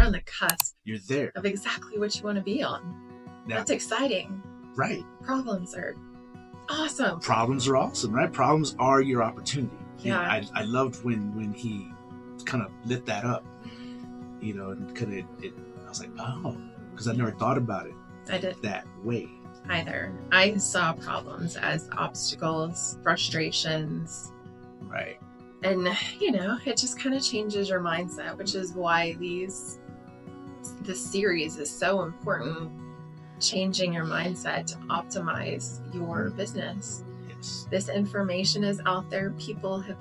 on the cusp. You're there. Of exactly what you want to be on. Now, that's exciting. Right. Problems are awesome. Problems are awesome, right? Problems are your opportunity. Yeah. I loved when he kind of lit that up, and kind of I was like, oh, because I never thought about it. I did that way either. I saw problems as obstacles, frustrations. Right. And, it just kind of changes your mindset, which is why this series is so important. Changing your mindset to optimize your business. Yes. This information is out there. People have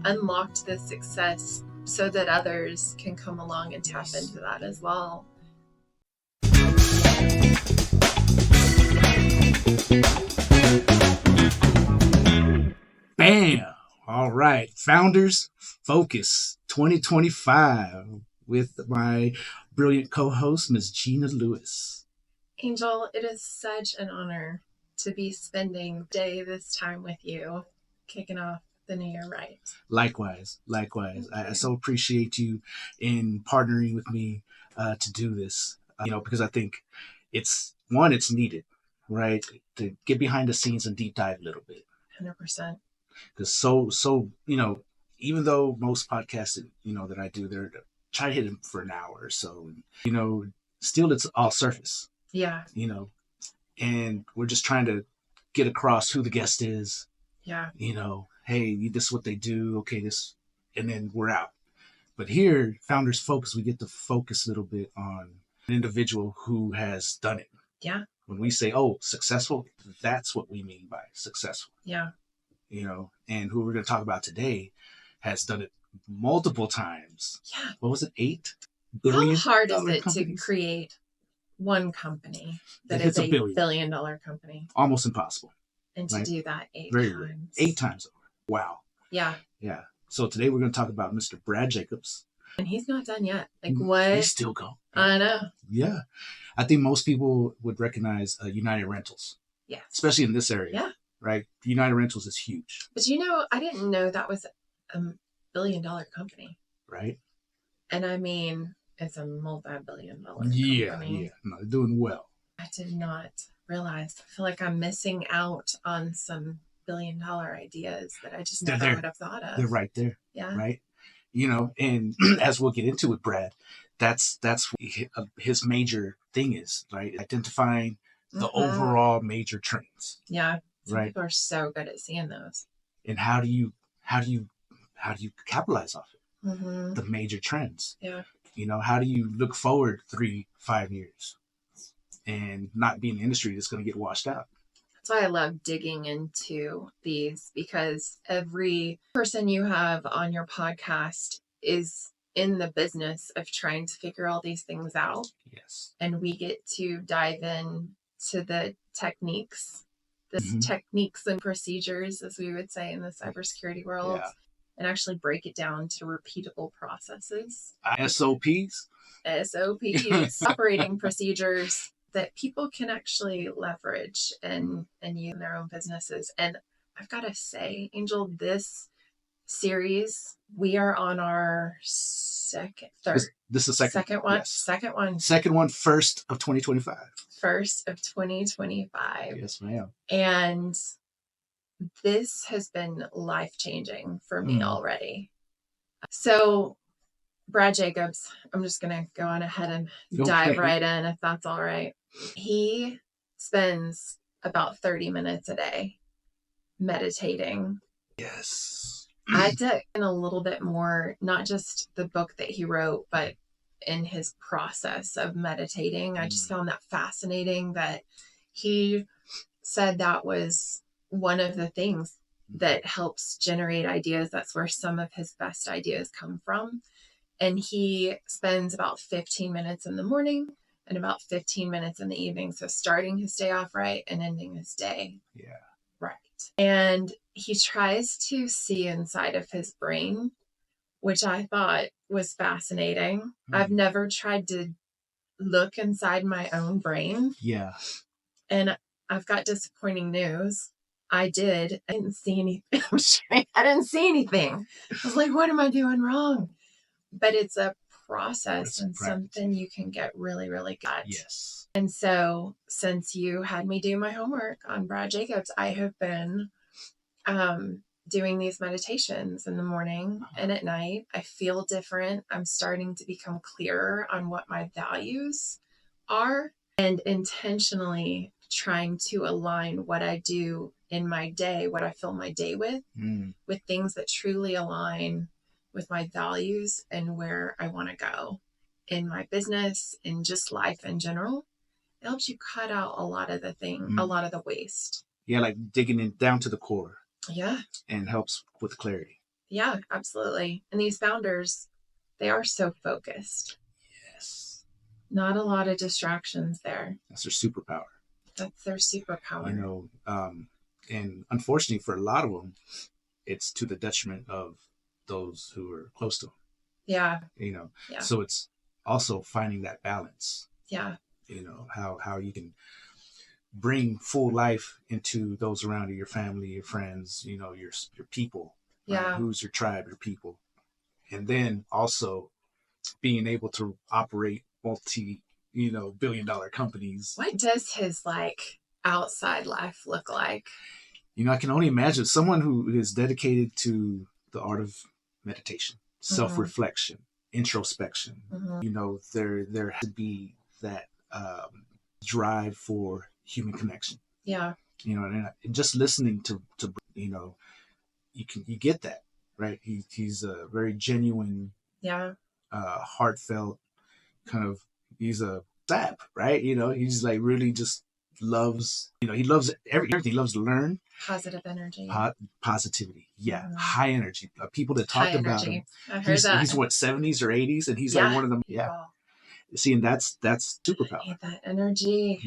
unlocked this success so that others can come along and tap into that as well. Bam! All right. Founders Focus 2025 with my brilliant co-host, Ms. Gina Lewis. Angel, it is such an honor to be spending this time with you, kicking off the new year right. Likewise. I so appreciate you in partnering with me to do this, because I think it's needed, right? To get behind the scenes and deep dive a little bit. 100%. Because so even though most podcasts, that I do, they're try to hit them for an hour or so, still it's all surface. Yeah. And we're just trying to get across who the guest is. Yeah. Hey, this is what they do. Okay, this, and then we're out. But here, Founders Focus, we get to focus a little bit on an individual who has done it. Yeah. When we say, successful, that's what we mean by successful. Yeah. And who we're going to talk about today has done it multiple times. Yeah. What was it? 8 billion. How hard is it companies? To create one company that is a $1 billion company? Almost impossible. And to do that 8 times. Rare. 8 times over. Wow. Yeah. Yeah. So today we're going to talk about Mr. Brad Jacobs. And he's not done yet. Like what? He's still going. I know. Yeah. I think most people would recognize United Rentals. Yes. Especially in this area. Yeah. Right? United Rentals is huge. But I didn't know that was a $1 billion company. Right? And I mean, it's a multi-billion dollar company. Yeah. No, they're doing well. I did not realize. I feel like I'm missing out on some $1 billion ideas that I just never would have thought of. They're right there. Yeah. Right? And as we'll get into with Brad, that's his major thing is, right? Identifying the overall major trends. Yeah. Some right. people are so good at seeing those. And how do you capitalize off it? Mm-hmm. The major trends. Yeah. How do you look forward 3-5 years and not be in the industry that's going to get washed out? That's why I love digging into these, because every person you have on your podcast is in the business of trying to figure all these things out. Yes. And we get to dive in to the techniques, techniques and procedures, as we would say in the cybersecurity world, and actually break it down to repeatable processes. SOPs, operating procedures that people can actually leverage and use in their own businesses. And I've got to say, Angel, this series, we are on our third. This is second one. Yes. Second one. Second one, 1st of 2025. 1st of 2025. Yes, ma'am. And this has been life-changing for me already. So, Brad Jacobs, I'm just going to go on ahead and dive right in, if that's all right. He spends about 30 minutes a day meditating. Yes. I dug in a little bit more, not just the book that he wrote, but in his process of meditating. I just found that fascinating that he said that was one of the things that helps generate ideas. That's where some of his best ideas come from. And he spends about 15 minutes in the morning and about 15 minutes in the evening. So starting his day off right and ending his day right. And he tries to see inside of his brain, which I thought was fascinating. I've never tried to look inside my own brain. Yeah. And I've got disappointing news. I didn't see anything. I didn't see anything. I was like, what am I doing wrong? But it's a process and something you can get really, really good at. Yes. And so since you had me do my homework on Brad Jacobs, I have been doing these meditations in the morning and at night. I feel different. I'm starting to become clearer on what my values are and intentionally trying to align what I do in my day, what I fill my day with things that truly align with my values and where I want to go in my business, in just life in general. It helps you cut out a lot of the a lot of the waste. Yeah, like digging in down to the core. Yeah. And helps with clarity. Yeah, absolutely. And these founders, they are so focused. Yes. Not a lot of distractions there. That's their superpower. That's their superpower. You know, and unfortunately for a lot of them, it's to the detriment of those who are close to them. Yeah. You know, yeah. So it's also finding that balance. Yeah. You know, how you can bring full life into those around you, your family, your friends, you know, your people. Yeah. Right? Who's your tribe, your people. And then also being able to operate multi-billion-dollar companies. What does his outside life look like? You know, I can only imagine someone who is dedicated to the art of meditation, self-reflection, introspection. You know, there has to be that drive for human connection. Yeah. You know, and just listening to you know, you get that, right? He's a very genuine, heartfelt kind of. He's a sap, right? You know, he's like really just loves. You know, he loves everything. He loves to learn. Positive energy. Positivity. Yeah, high energy. People that talked about him. I heard that. He's what, 70s or 80s, and he's like one of them. Yeah. See, and that's superpower. I need that energy.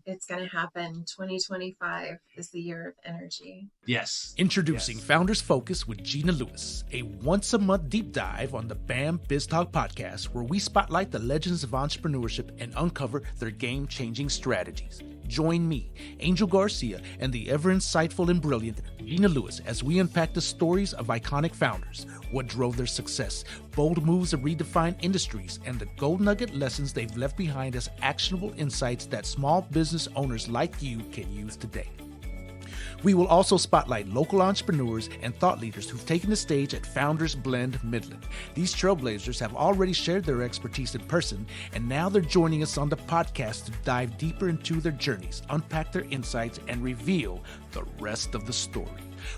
It's going to happen. 2025 is the year of energy. Yes. Introducing Founders Focus with Gina Lewis, a once-a-month deep dive on the BAM Biz Talk podcast, where we spotlight the legends of entrepreneurship and uncover their game-changing strategies. Join me, Angel Garcia, and the ever-insightful and brilliant Gina Lewis as we unpack the stories of iconic founders, what drove their success, bold moves that redefine industries, and the gold nugget lessons they've left behind as actionable insights that small business owners like you can use today. We will also spotlight local entrepreneurs and thought leaders who've taken the stage at Founders Blend Midland. These trailblazers have already shared their expertise in person, and now they're joining us on the podcast to dive deeper into their journeys, unpack their insights, and reveal the rest of the story.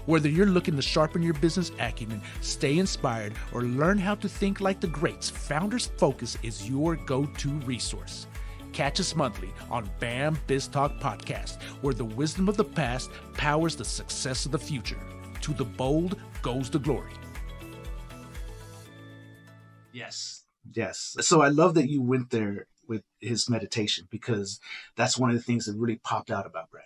Whether you're looking to sharpen your business acumen, stay inspired, or learn how to think like the greats, Founders Focus is your go-to resource. Catch us monthly on BAM Biz Talk Podcast, where the wisdom of the past powers the success of the future. To the bold goes the glory. Yes. So I love that you went there with his meditation, because that's one of the things that really popped out about Brad.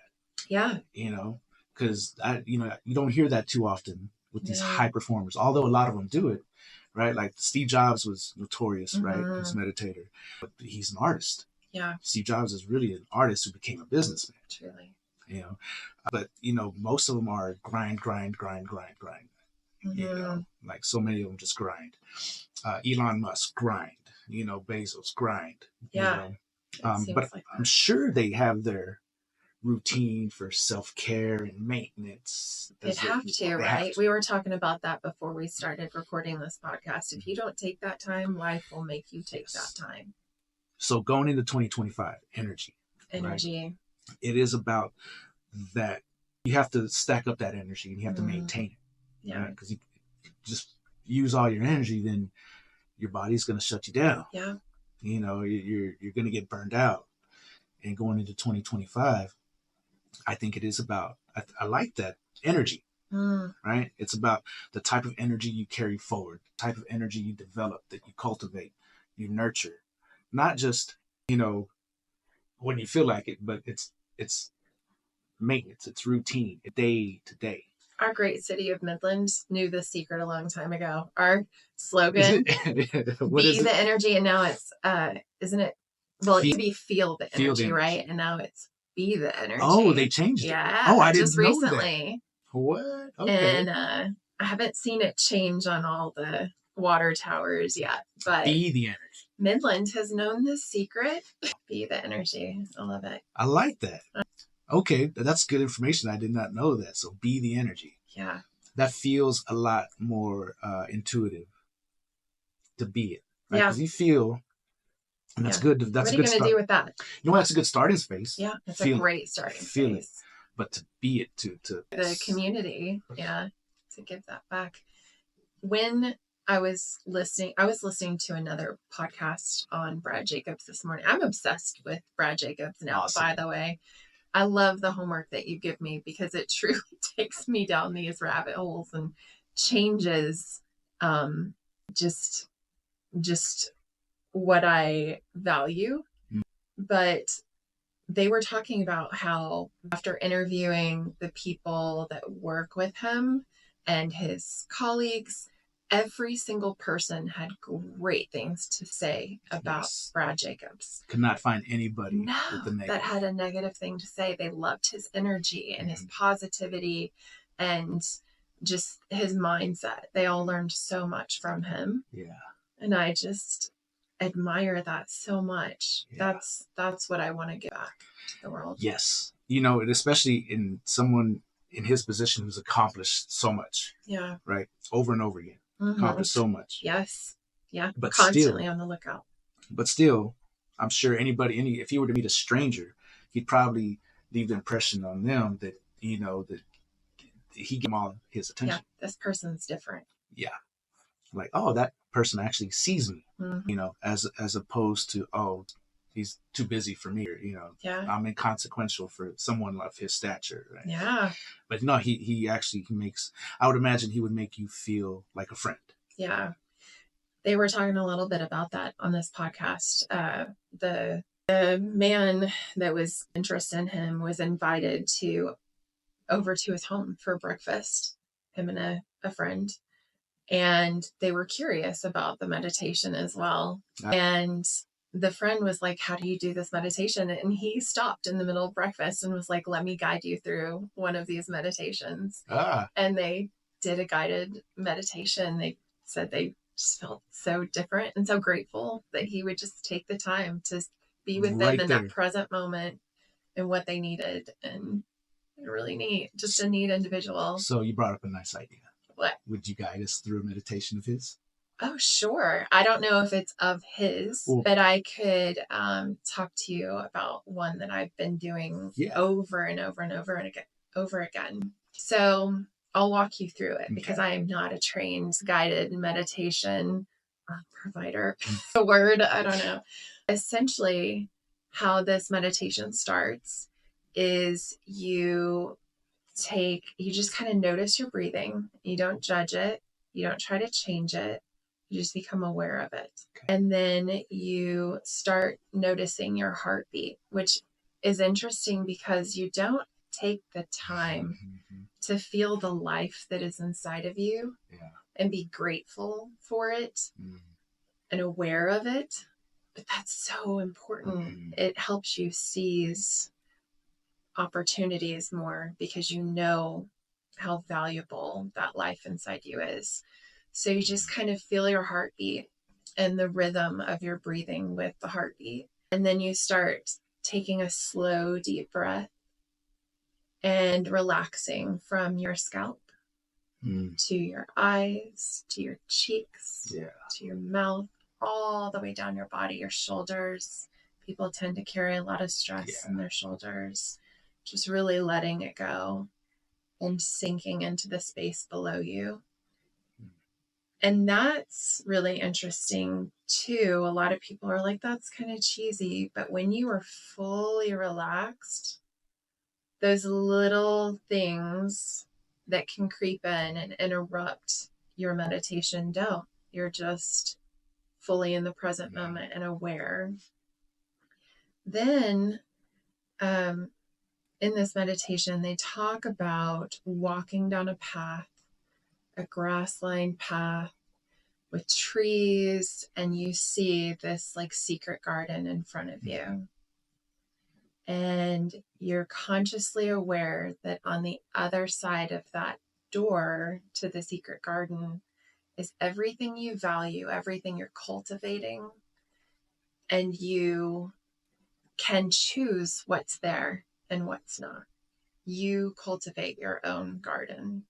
Yeah. You know, because you don't hear that too often with these high performers, although a lot of them do it, right? Like Steve Jobs was notorious, right? As a meditator, but he's an artist. Yeah. Steve Jobs is really an artist who became a businessman. Truly. You know, but most of them are grind. You know, like so many of them just grind. Elon Musk, grind. You know, Bezos, grind. Yeah. You know? But I'm sure they have their routine for self-care and maintenance. They'd have to, right? We were talking about that before we started recording this podcast. If you don't take that time, life will make you take that time. So going into 2025, energy. Right? It is about that. You have to stack up that energy, and you have to maintain it. Yeah. Because right? you just use all your energy, then your body's going to shut you down. Yeah. You know, you're going to get burned out. And going into 2025, I think it is about, I like that energy, right? It's about the type of energy you carry forward, the type of energy you develop, that you cultivate, you nurture. Not just, when you feel like it, but it's maintenance, it's routine, day to day. Our great city of Midland knew this secret a long time ago. Our slogan, be the energy, and now it's, isn't it? Well, it used to be feel the energy, right? And now it's be the energy. Oh, they changed it. Yeah. Oh, I didn't just know recently. That. What? Okay. And I haven't seen it change on all the water towers yet, but Be the energy. Midland has known this secret. Be the energy. I love it. I like that. Okay, that's good information. I did not know that. So be the energy. Yeah. That feels a lot more intuitive to be it. Right? Yeah. Because you feel, and that's good. That's what are a you good going to start. do with that? You know, that's a good starting space. Yeah, it's Feel a great starting feel space. It. But to be it, to the community, to give that back. When I was listening to another podcast on Brad Jacobs this morning. I'm obsessed with Brad Jacobs now, Awesome. by the way. I love the homework that you give me because it truly takes me down these rabbit holes and changes just what I value. Mm. But they were talking about how after interviewing the people that work with him and his colleagues, every single person had great things to say about Brad Jacobs. Could not find anybody with the negative. That had a negative thing to say. They loved his energy and his positivity and just his mindset. They all learned so much from him. Yeah. And I just admire that so much. Yeah. That's what I want to give back to the world. Yes. You know, and especially in someone in his position who's accomplished so much. Yeah. Right? Over and over again. Mm-hmm. Accomplished so much. Yes. Yeah. But constantly still, on the lookout. But still, I'm sure if he were to meet a stranger, he'd probably leave the impression on them that, that he gave them all his attention. Yeah. This person's different. Yeah. Like, oh, that person actually sees me, mm-hmm. As opposed to, oh, he's too busy for me, or, I'm inconsequential for someone of his stature. Right? Yeah. But no, he makes, I would imagine he would make you feel like a friend. Yeah. They were talking a little bit about that on this podcast. The man that was interested in him was invited over to his home for breakfast, him and a friend. And they were curious about the meditation as well. And the friend was like, how do you do this meditation? And he stopped in the middle of breakfast and was like, let me guide you through one of these meditations. And they did a guided meditation. They said they just felt so different and so grateful that he would just take the time to be with them in that present moment and what they needed. And really neat, just a neat individual. So you brought up a nice idea. What? Would you guide us through a meditation of his? Oh, sure. I don't know if it's of his, but I could talk to you about one that I've been doing over and over and over again. So I'll walk you through it because I am not a trained guided meditation provider. The word, I don't know. Essentially, how this meditation starts is you just kind of notice your breathing. You don't judge it. You don't try to change it. You just become aware of it. Okay. And then you start noticing your heartbeat, which is interesting because you don't take the time to feel the life that is inside of you and be grateful for it and aware of it. But that's so important. It helps you seize opportunities more because you know how valuable that life inside you is. So you just kind of feel your heartbeat and the rhythm of your breathing with the heartbeat. And then you start taking a slow, deep breath and relaxing from your scalp to your eyes, to your cheeks, to your mouth, all the way down your body, your shoulders. People tend to carry a lot of stress in their shoulders. Just really letting it go and sinking into the space below you. And that's really interesting too. A lot of people are like, that's kind of cheesy. But when you are fully relaxed, those little things that can creep in and interrupt your meditation don't. You're just fully in the present moment and aware. Then, in this meditation, they talk about walking down a path, a grass-lined path with trees, and you see this like secret garden in front of you. And you're consciously aware that on the other side of that door to the secret garden is everything you value, everything you're cultivating, and you can choose what's there and what's not. You cultivate your own garden.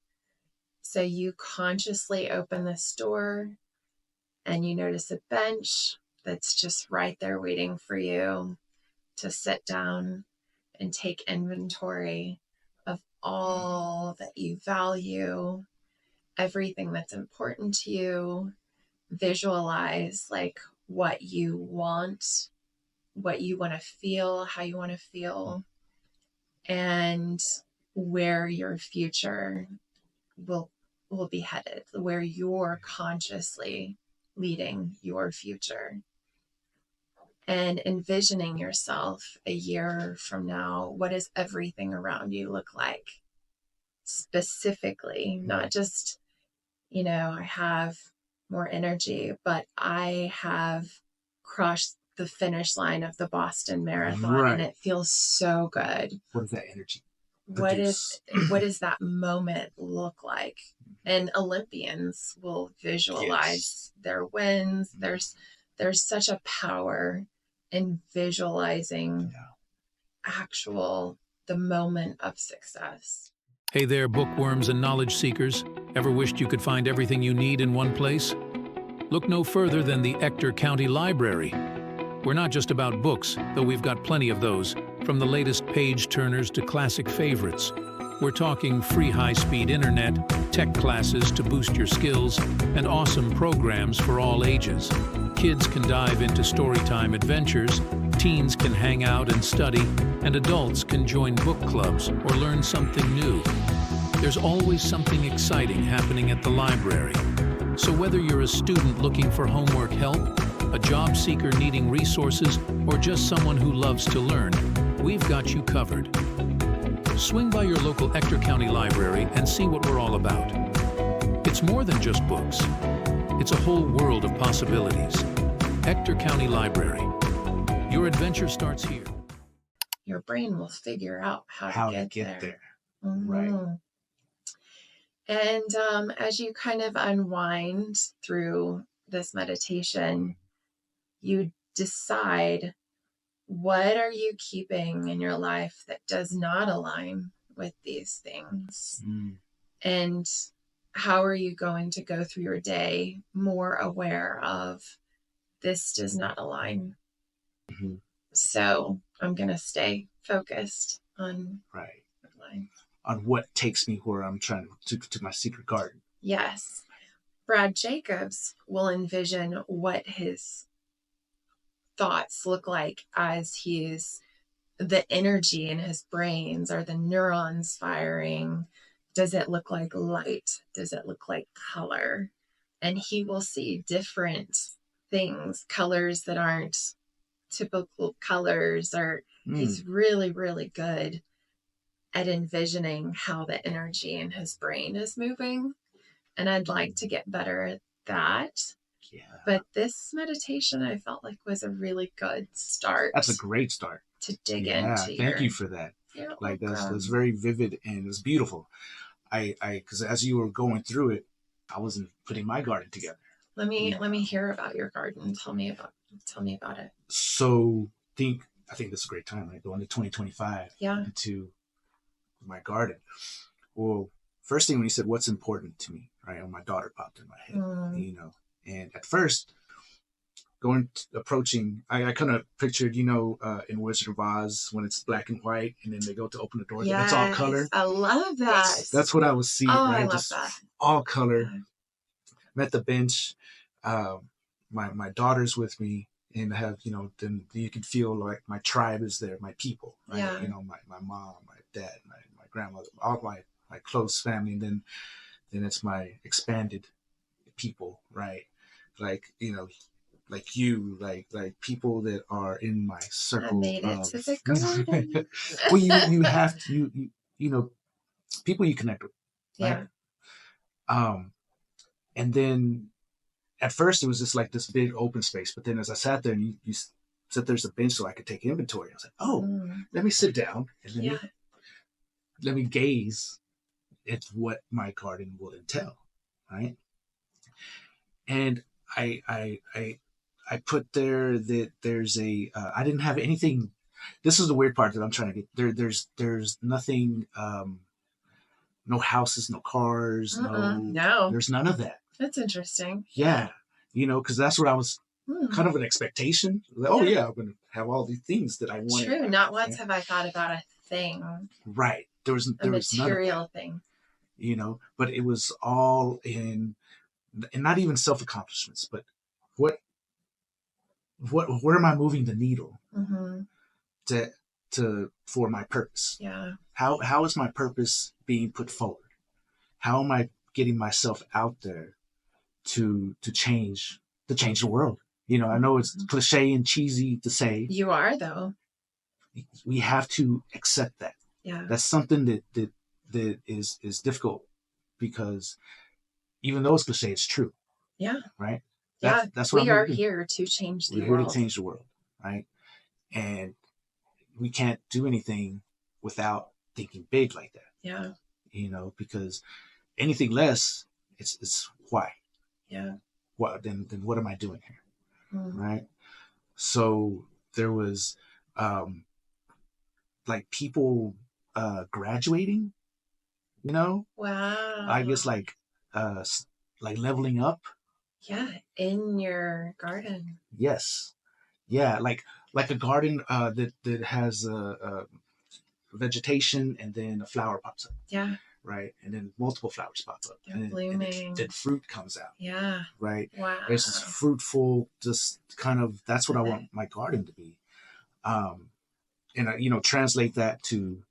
So you consciously open this door and you notice a bench that's just right there waiting for you to sit down and take inventory of all that you value, everything that's important to you. Visualize like what you want to feel, how you want to feel, and where your future will be headed, where you're consciously leading your future. And envisioning yourself a year from now, what does everything around you look like? Specifically, not just, I have more energy, but I have crossed the finish line of the Boston Marathon, and it feels so good. What is that energy? What does that moment look like? And Olympians will visualize their wins. There's such a power in visualizing the moment of success. Hey there, bookworms and knowledge seekers. Ever wished you could find everything you need in one place? Look no further than the Ector County Library. We're not just about books, though we've got plenty of those, from the latest page-turners to classic favorites. We're talking free high-speed internet, tech classes to boost your skills, and awesome programs for all ages. Kids can dive into storytime adventures, teens can hang out and study, and adults can join book clubs or learn something new. There's always something exciting happening at the library. So whether you're a student looking for homework help, a job seeker needing resources, or just someone who loves to learn, we've got you covered. Swing by your local Ector County Library and see what we're all about. It's more than just books. It's a whole world of possibilities. Ector County Library. Your adventure starts here. Your brain will figure out how to get there. Mm-hmm. Right. And as you kind of unwind through this meditation, you decide, what are you keeping in your life that does not align with these things? And how are you going to go through your day more aware of, this does not align? Mm-hmm. So I'm going to stay focused on what takes me where I'm trying to my secret garden. Yes. Brad Jacobs will envision what his thoughts look like as the energy in his brains, are the neurons firing? Does it look like light? Does it look like color? And he will see different things, colors that aren't typical colors, or he's really, really good at envisioning how the energy in his brain is moving. And I'd like to get better at that. Yeah. But this meditation, I felt like, was a really good start. That's a great start to dig into. Thank you for that. That's very vivid and it's beautiful. Because as you were going through it, I wasn't putting my garden together. Let me hear about your garden. Tell me about it. So I think this is a great time, right? Going to 2025 into my garden. Well, first thing when you said what's important to me, right? My daughter popped in my head, and at first approaching, I kind of pictured, in Wizard of Oz when it's black and white and then they go to open the door and it's all color. I love that. That's what I was seeing, right? I love just that. all color. I'm at the bench. My daughter's with me, and I have, then you can feel like my tribe is there, my people, right? Yeah. My mom, my dad, my grandmother, all my close family, and then it's my expanded people, right? Like, like you, like people that are in my circle. I made it to the garden. Well, you have to, people you connect with, right? Yeah. And then at first it was just like this big open space, but then as I sat there and you said there's a bench so I could take inventory, I was like, let me sit down and let me gaze at what my garden will entail, right? And I put there that there's a I didn't have anything. This is the weird part that I'm trying to get there. There's nothing. No houses, no cars, no. There's none of that. That's interesting. Yeah, because that's what I was kind of an expectation. Like, oh yeah, I'm gonna have all these things that I want. True. Not once have I thought about a thing. Right. There was material none of that, thing. But it was all in, and not even self accomplishments, but where am I moving the needle for my purpose? Yeah. How is my purpose being put forward? How am I getting myself out there to change the world? I know it's cliche and cheesy to say. You are, though. We have to accept that. Yeah. That's something that is difficult, because even though it's cliche, it's true. Yeah. Right? That's what we are here to change the world. We're here to change the world, right? And we can't do anything without thinking big like that. Yeah. Because anything less, it's why. Yeah. What then what am I doing here? Right? So there was like people graduating, Wow. I guess like leveling up. Yeah, in your garden. Yes. Yeah, like a garden that has vegetation, and then a flower pops up. Yeah. Right, and then multiple flowers pop up. They're blooming. And then fruit comes out. Yeah. Right. Wow. There's this fruitful, just kind of, that's what I want my garden to be. And translate that to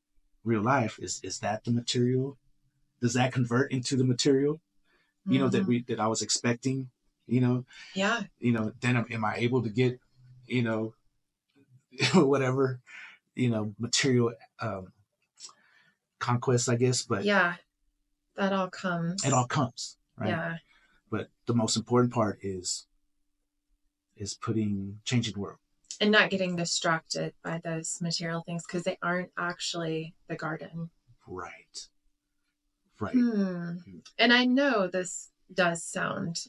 real life. Is that the material? Does that convert into the material? That I was expecting. Yeah. Then am I able to get, whatever, material conquest, I guess. But yeah, that all comes. It all comes, right? Yeah. But the most important part is changing the world. And not getting distracted by those material things, because they aren't actually the garden. Right. Right. And I know this does sound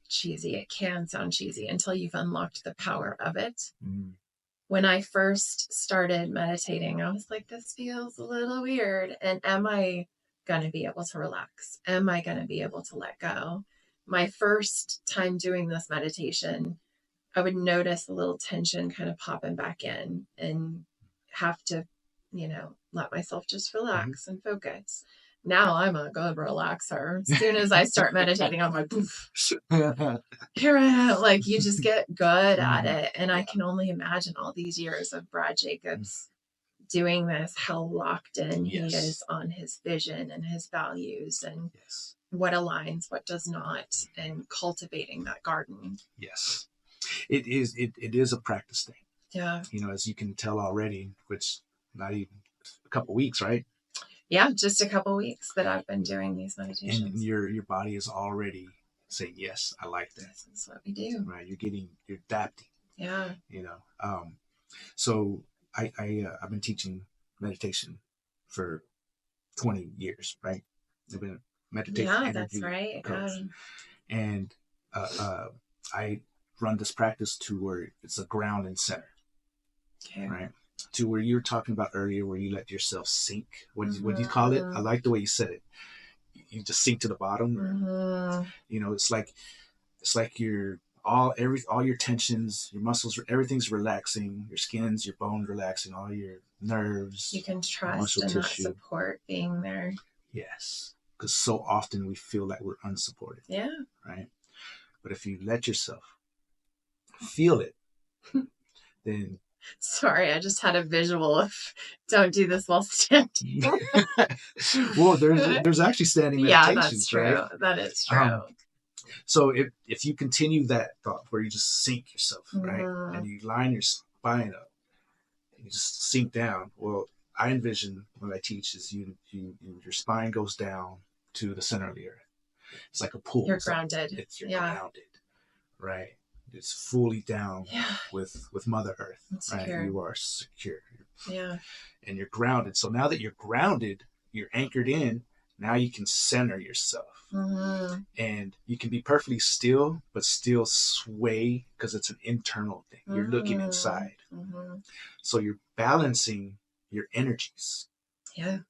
cheesy. It can sound cheesy until you've unlocked the power of it. When I first started meditating, I was like, this feels a little weird. And am I going to be able to relax? Am I going to be able to let go? My first time doing this meditation, I would notice a little tension kind of popping back in, and have to, let myself just relax and focus. Now I'm a good relaxer. As soon as I start meditating, I'm like, poof. Here I am. Like, you just get good at it. And I can only imagine all these years of Brad Jacobs doing this, how locked in he is on his vision and his values, and what aligns, what does not, and cultivating that garden. Yes. It is a practice thing. Yeah. As you can tell already, which not even a couple weeks, right? Yeah, just a couple weeks that I've been doing these meditations. And your body is already saying, yes, I like that. This is what we do. Right. You're adapting. Yeah. So I've been teaching meditation for 20 years, right? I've been a meditation that's right. coach. And I run this practice to where it's a ground and center. Okay. Right. To where you were talking about earlier, where you let yourself sink. What do you call it? I like the way you said it. You just sink to the bottom. It's like all your tensions, your muscles, everything's relaxing. Your skins, your bones relaxing. All your nerves. You can trust and that support being there. Yes, because so often we feel like we're unsupported. Yeah. Right. But if you let yourself feel it, then. Sorry, I just had a visual of don't do this while standing. Well, there's actually standing meditations. Yeah, that's true. Right? That is true. So if you continue that thought where you just sink yourself, right, and you line your spine up, and you just sink down. Well, I envision what I teach is your spine goes down to the center of the earth. It's like a pool. You're grounded. You're grounded, right? It's fully down with Mother Earth, right? Secure. You are secure. Yeah. And you're grounded. So now that you're grounded, you're anchored in, now you can center yourself. And you can be perfectly still, but still sway because it's an internal thing. You're looking inside. So you're balancing your energies. Yeah.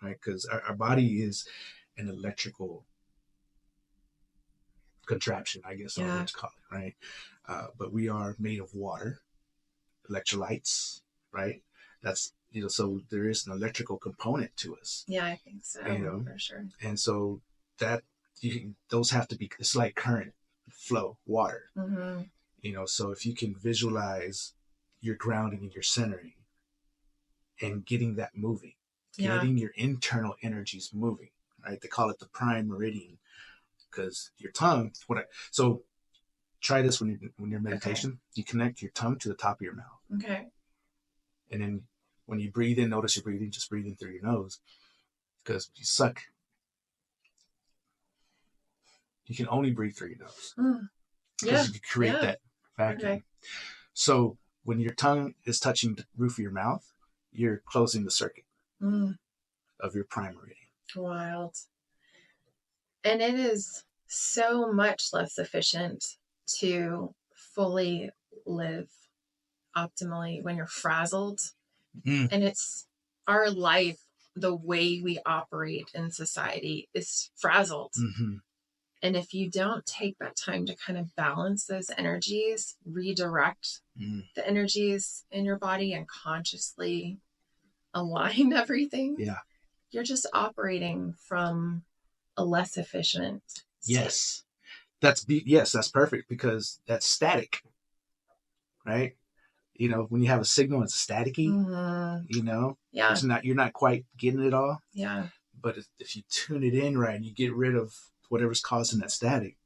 Right? Because our body is an electrical contraption, I guess I would call it, right? But we are made of water, electrolytes, right? That's, so there is an electrical component to us. Yeah, I think so. For sure. And so that those have to be, it's like current flow, water. So if you can visualize your grounding and your centering and getting that moving, getting your internal energies moving, right? They call it the prime meridian, because your tongue, so try this when you're meditation. Okay. You connect your tongue to the top of your mouth. Okay. And then when you breathe in, notice you're breathing, just breathing through your nose, because you suck. You can only breathe through your nose. Because you create that vacuum. Okay. So when your tongue is touching the roof of your mouth, you're closing the circuit of your prime meridian. Wild. And it is so much less efficient to fully live optimally when you're frazzled. And it's our life, the way we operate in society is frazzled. And if you don't take that time to kind of balance those energies, redirect the energies in your body and consciously align everything, you're just operating from a less efficient state. That's perfect, because that's static, right? When you have a signal, it's staticky, it's not, you're not quite getting it all. But if you tune it in right and you get rid of whatever's causing that static,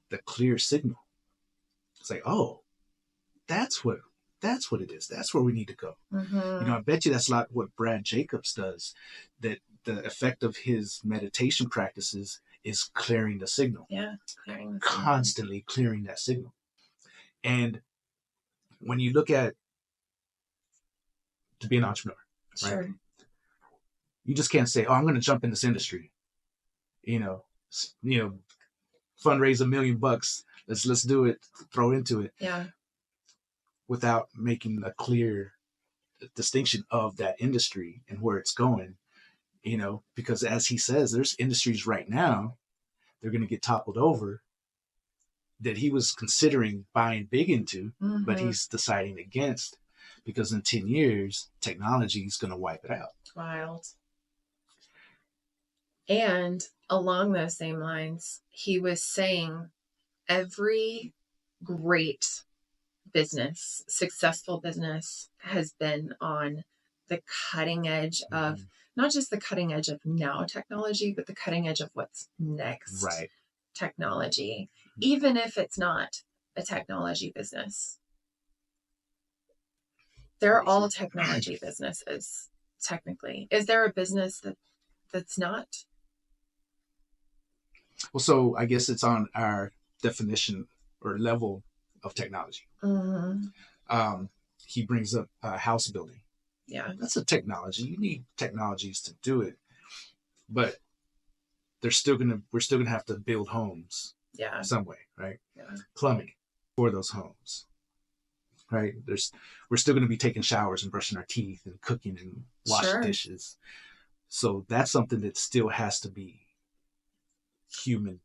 the clear signal, it's like, oh, that's what it is. That's where we need to go. I bet you that's a lot what Brad Jacobs does, that the effect of his meditation practices is clearing the signal. Constantly clearing that signal. And when you look at, to be an entrepreneur, right? You just can't say, oh, I'm going to jump in this industry, fundraise $1 million. Let's do it, throw into it. Without making a clear distinction of that industry and where it's going, because as he says, there's industries right now, they're going to get toppled over, that he was considering buying big into, but he's deciding against, because in 10 years, technology is going to wipe it out. Wild. And along those same lines, he was saying every great business, successful business, has been on the cutting edge of not just the cutting edge of now technology, but the cutting edge of what's next technology, even if it's not a technology business. They're all technology businesses, technically. Is there a business that's not? Well, so I guess it's on our definition or level of technology. He brings up house building. That's a technology. You need technologies to do it, but we're still gonna have to build homes some way, right? Plumbing for those homes, right? We're still gonna be taking showers and brushing our teeth and cooking and washing dishes. So that's something that still has to be human.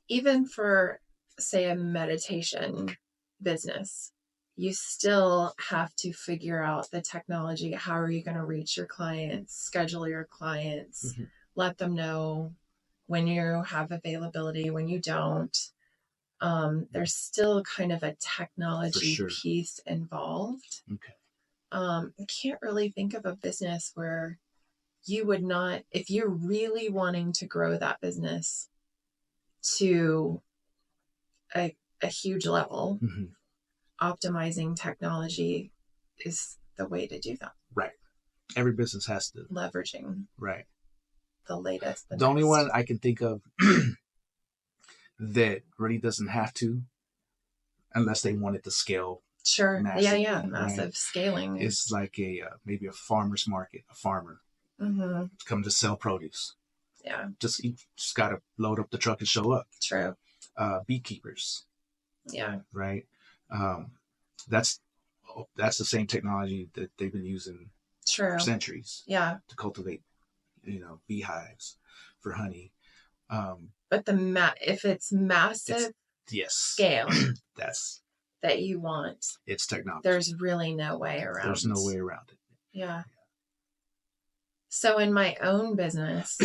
Even for, say, a meditation business, you still have to figure out the technology. How are you going to reach your clients, schedule your clients, let them know when you have availability, when you don't. There's still kind of a technology piece involved. I can't really think of a business where you would not, if you're really wanting to grow that business to a huge level, optimizing technology is the way to do that. Right. Every business has to. Leveraging. Right. The latest. The only one I can think of that really doesn't have to, unless they wanted to scale. Massive, massive scaling. It's like maybe a farmer's market, a farmer come to sell produce. Yeah. You just got to load up the truck and show up. True. Beekeepers. Yeah. Right. That's the same technology that they've been using True. for centuries. Yeah. To cultivate, beehives for honey. But if it's massive scale that you want, it's technology. There's really no way around. There's no way around it. Yeah. So in my own business,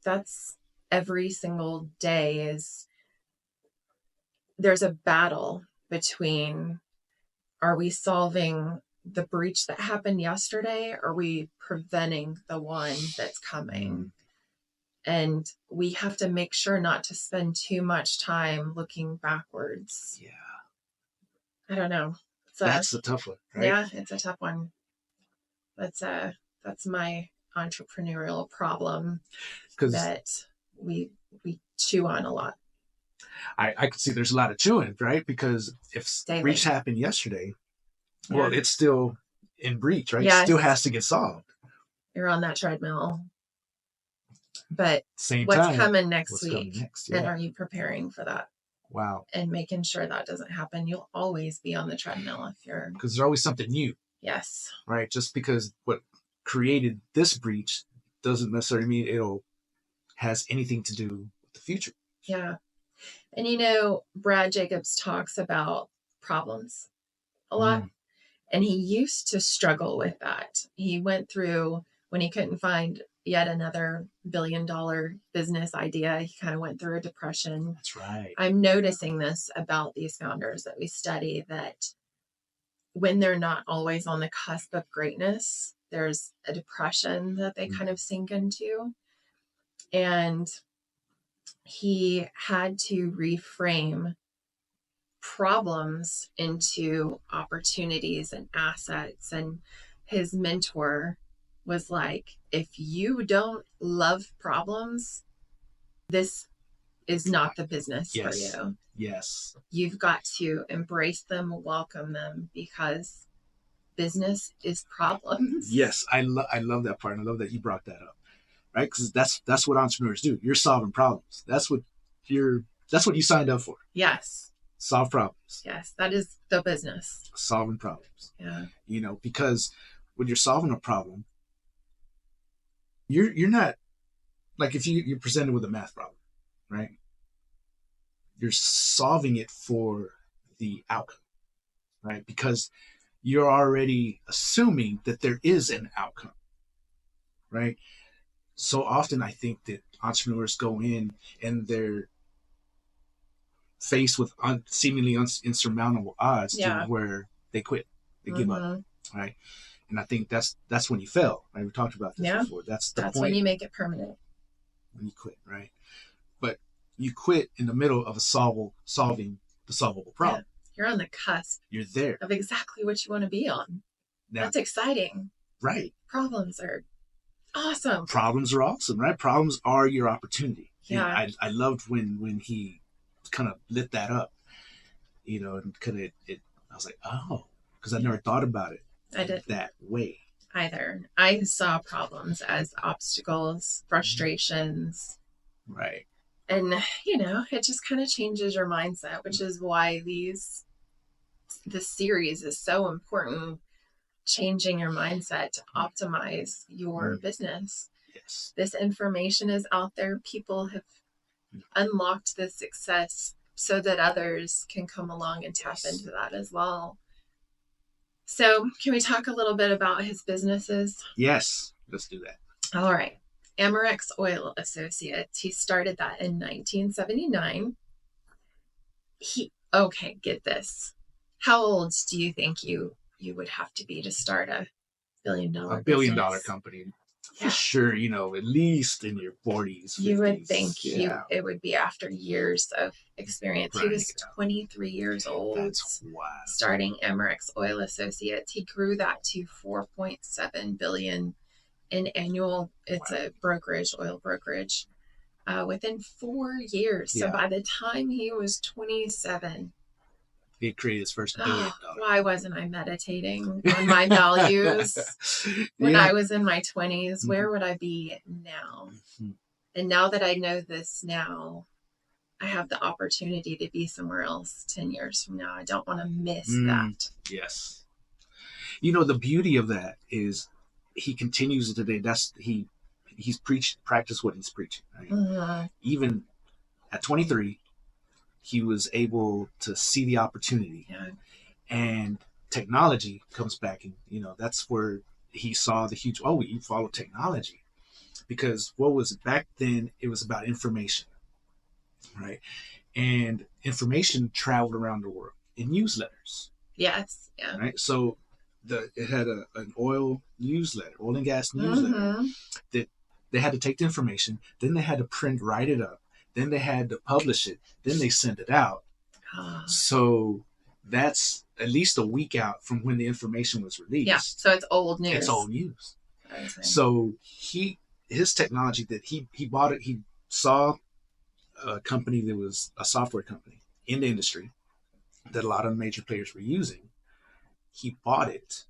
that's every single day there's a battle between, are we solving the breach that happened yesterday? Or are we preventing the one that's coming? And we have to make sure not to spend too much time looking backwards. Yeah. I don't know. That's a tough one, right? Yeah, it's a tough one. That's my entrepreneurial problem that we chew on a lot. I can see there's a lot of chewing, right? Because if breach happened yesterday, well, it's still in breach, right? Yes. It still has to get solved. You're on that treadmill. But Same what's time, coming next week? Yeah. And are you preparing for that? Wow. And making sure that doesn't happen. You'll always be on the treadmill because there's always something new. Yes. Right. Just because what created this breach doesn't necessarily mean it'll has anything to do with the future. Yeah. And Brad Jacobs talks about problems a lot. And he used to struggle with that. He went through, when he couldn't find yet another $1 billion business idea, he kind of went through a depression. That's right. I'm noticing this about these founders that we study, that when they're not always on the cusp of greatness, there's a depression that they kind of sink into. And he had to reframe problems into opportunities and assets. And his mentor was like, if you don't love problems, this is not the business for you. Yes. You've got to embrace them, welcome them, because business is problems. Yes. I love that part. And I love that you brought that up. Right? Because that's what entrepreneurs do. You're solving problems. That's what you signed up for. Yes. Solve problems. Yes. That is the business. Solving problems. Yeah. Because when you're solving a problem, you're not, like, if you're presented with a math problem, right? You're solving it for the outcome, right? Because you're already assuming that there is an outcome, right? So often I think that entrepreneurs go in and they're faced with seemingly insurmountable odds to where they quit, they give up, right? And I think that's when you fail, right? We talked about this before. That's the point. When you make it permanent. When you quit, right? But you quit in the middle of solving the solvable problem. Yeah. You're on the cusp. You're there. Of exactly what you want to be on. Now, that's exciting. Right. Problems are awesome. Problems are awesome, right? Problems are your opportunity. Yeah. And I loved when he kind of lit that up, and kind of I was like, oh, because I never thought about it that way either. I saw problems as obstacles, frustrations. Right. And, it just kind of changes your mindset, which is why this series is so important. Changing your mindset to optimize your business. Yes. This information is out there. People have unlocked this success so that others can come along and tap into that as well. So can we talk a little bit about his businesses? Yes, let's do that. All right. Amorex Oil Associates. He started that in 1979. Get this. How old do you think you would have to be to start a $1 billion billion-dollar company? For sure, at least in your 40s, 50s. You would think it would be after years of experience. Right. He was 23 years old. That's wild. Starting Amorex Oil Associates. He grew that to $4.7 billion in annual. It's a oil brokerage, within 4 years. So by the time he was 27, he had created his first $1 billion. Why wasn't I meditating on my values when I was in my 20s? Where would I be now? And now that I know this now, I have the opportunity to be somewhere else 10 years from now. I don't want to miss that. Yes. You know, the beauty of that is he continues today. He's practiced what he's preaching. Right? Even at 23, he was able to see the opportunity. And technology comes back, and that's where he saw the huge, you follow technology. Because what was it back then? It was about information, right? And information traveled around the world in newsletters. Yes. Yeah. Right. So it had an oil and gas newsletter that they had to take the information, then they had to write it up, then they had to publish it, then they sent it out. So that's at least a week out from when the information was released. Yeah. So it's old news. It's old news. So his technology that he bought it, he saw a company that was a software company in the industry that a lot of major players were using. He bought it.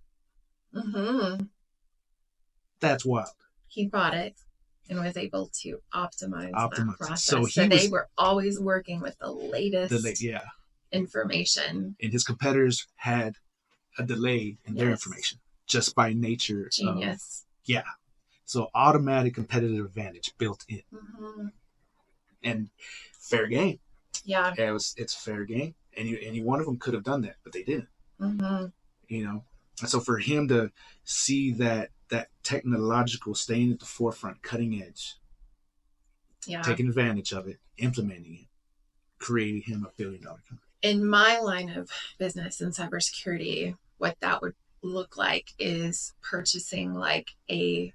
That's wild. He bought it and was able to optimize that process. So they were always working with the latest information. And his competitors had a delay in their information just by nature. Genius. So automatic competitive advantage built in. And fair game. Yeah. It's fair game. Any one of them could have done that, but they didn't. And so for him to see that technological, staying at the forefront, cutting edge, taking advantage of it, implementing it, created him $1 billion company. In my line of business in cybersecurity, what that would look like is purchasing like a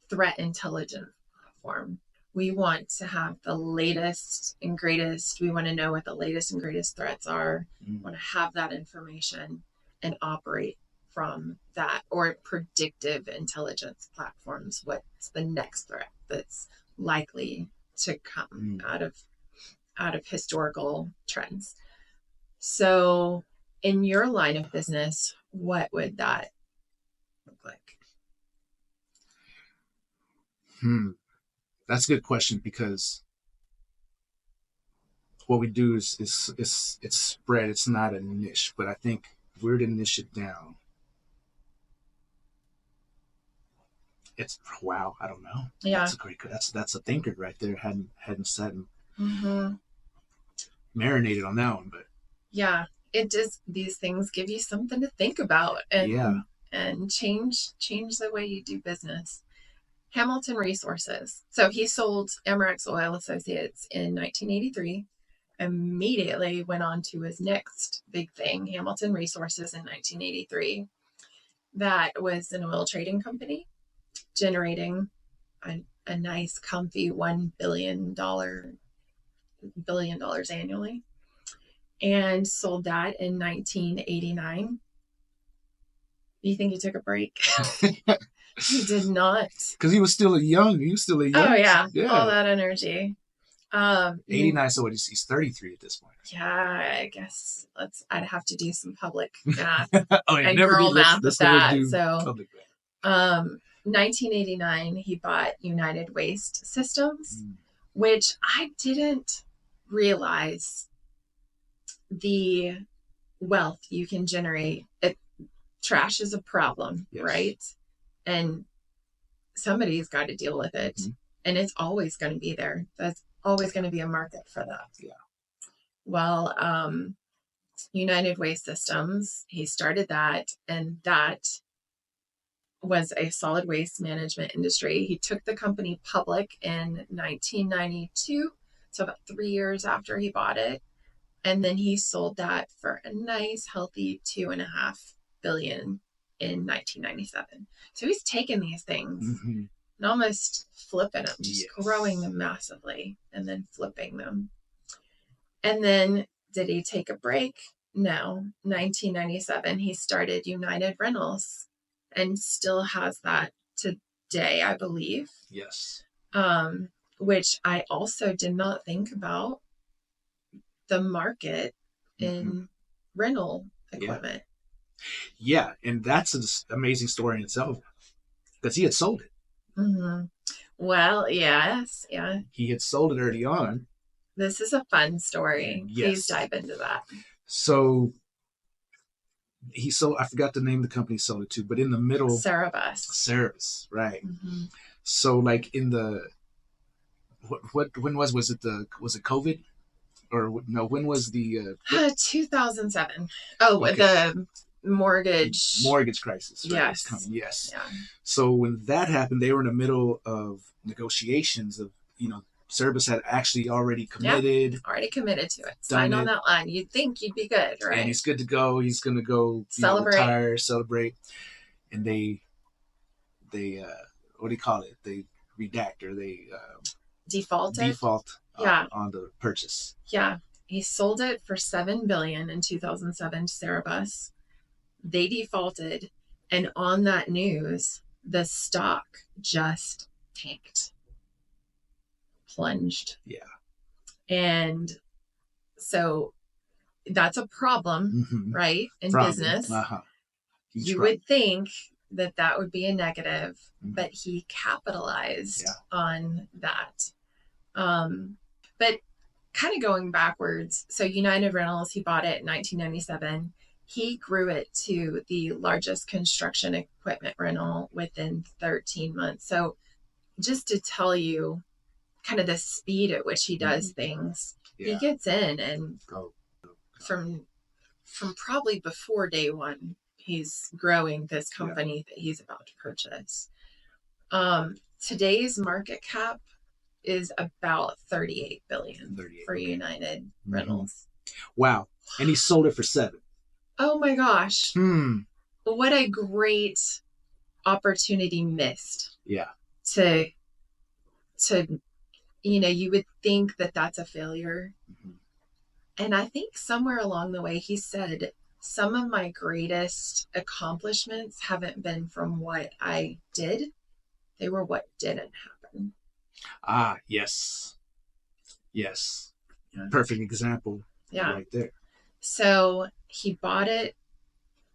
threat intelligence platform. We want to have the latest and greatest. We want to know what the latest and greatest threats are. We want to have that information and operate from that, or predictive intelligence platforms. What's the next threat that's likely to come out of historical trends? So in your line of business, what would that look like? That's a good question, because what we do is it's spread. It's not a niche, but I think if we were to niche it down, it's I don't know. Yeah, that's a great. That's a thinker right there. Hadn't sat and marinated on that one, but it just, these things give you something to think about and change the way you do business. Hamilton Resources. So he sold Amorex Oil Associates in 1983. Immediately went on to his next big thing, Hamilton Resources, in 1983. That was an oil trading company generating a nice, comfy $1 billion annually, and sold that in 1989. You think he took a break? He did not, because he was still a young. Oh yeah, all that energy. 89. So he's 33 at this point. Yeah, I guess I'd have to do some public math and girl math with that. So, 1989, he bought United Waste Systems, which I didn't realize the wealth you can generate. Trash is a problem, right? And somebody's got to deal with it. And it's always going to be there. That's always going to be a market for that. Well, United Waste Systems, he started that, and that was a solid waste management industry. He took the company public in 1992, so about 3 years after he bought it. And then he sold that for a nice, healthy $2.5 billion in 1997. So he's taken these things and almost flipping them, just growing them massively and then flipping them. And then did he take a break? No. 1997, he started United Rentals and still has that today, I believe. Yes. Which I also did not think about the market in rental equipment. Yeah, and that's an amazing story in itself because he had sold it. Mm-hmm. Well, yes, yeah. He had sold it early on. This is a fun story. Yes. Please dive into that. So he sold, I forgot the name of the company he sold it to, but in the middle. Cerebus, right. Mm-hmm. So like in the, when was it COVID? Or no, when was the 2007? Oh, okay. The mortgage crisis. Right? Yes. Yes. Yeah. So when that happened, they were in the middle of negotiations of, Cerebus had actually already committed. Yeah, already committed to it. Sign on that line. You'd think you'd be good, right? And he's good to go. He's going to go retire, celebrate. And they what do you call it? They redact or they default on the purchase. Yeah. He sold it for $7 billion in 2007 to Cerebus. They defaulted, and on that news, the stock just tanked. Plunged. Yeah. And so that's a problem, right? In business. You would think that would be a negative, but he capitalized on that. But kind of going backwards, so United Rentals, he bought it in 1997. He grew it to the largest construction equipment rental within 13 months. So just to tell you kind of the speed at which he does things, he gets in and from probably before day one, he's growing this company that he's about to purchase. Today's market cap is about $38 billion for United Rentals. Wow. And he sold it for $7. Oh my gosh. What a great opportunity missed. Yeah. To you would think that that's a failure. And I think somewhere along the way he said, some of my greatest accomplishments haven't been from what I did. They were what didn't happen. Ah, yes. Yes. Yeah. Perfect example. Yeah. Right there. So he bought it.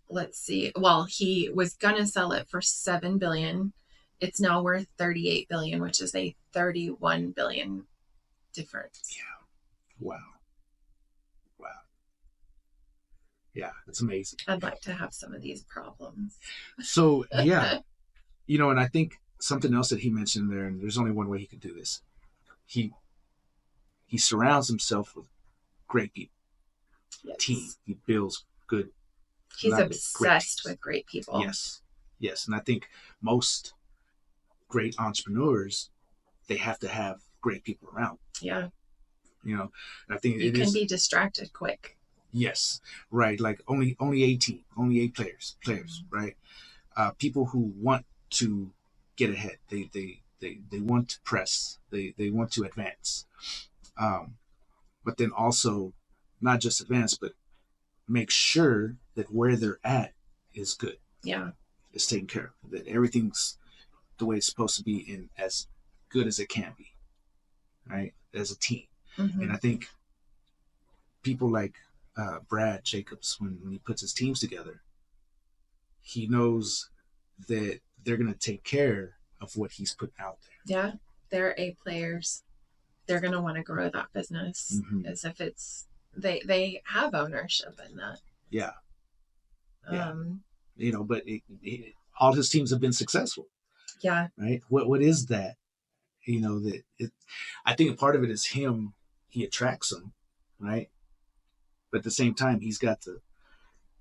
Let's see. Well, he was going to sell it for $7 billion. It's now worth $38 billion, which is a $31 billion difference. Yeah. Wow. Yeah, it's amazing. I'd like to have some of these problems. So, yeah. And I think something else that he mentioned there, and there's only one way he could do this. He surrounds himself with great people. Yes. Team. He builds good. He's obsessed with great people. Yes. And I think most great entrepreneurs, they have to have great people around. Yeah. I think you can be distracted quick. Yes, right. Like only 8 players, right? People who want to get ahead. They want to press. They want to advance. But then also not just advance, but make sure that where they're at is good. Yeah. It's taken care of. That everything's the way it's supposed to be and as good as it can be. Right? As a team. And I think people like Brad Jacobs, when he puts his teams together, he knows that they're going to take care of what he's putting out there. Yeah, they're A players. They're going to want to grow that business as if it's they have ownership in that. Yeah. But all his teams have been successful. Yeah. Right. What is that? I think a part of it is him. He attracts them, right? But at the same time, he's got to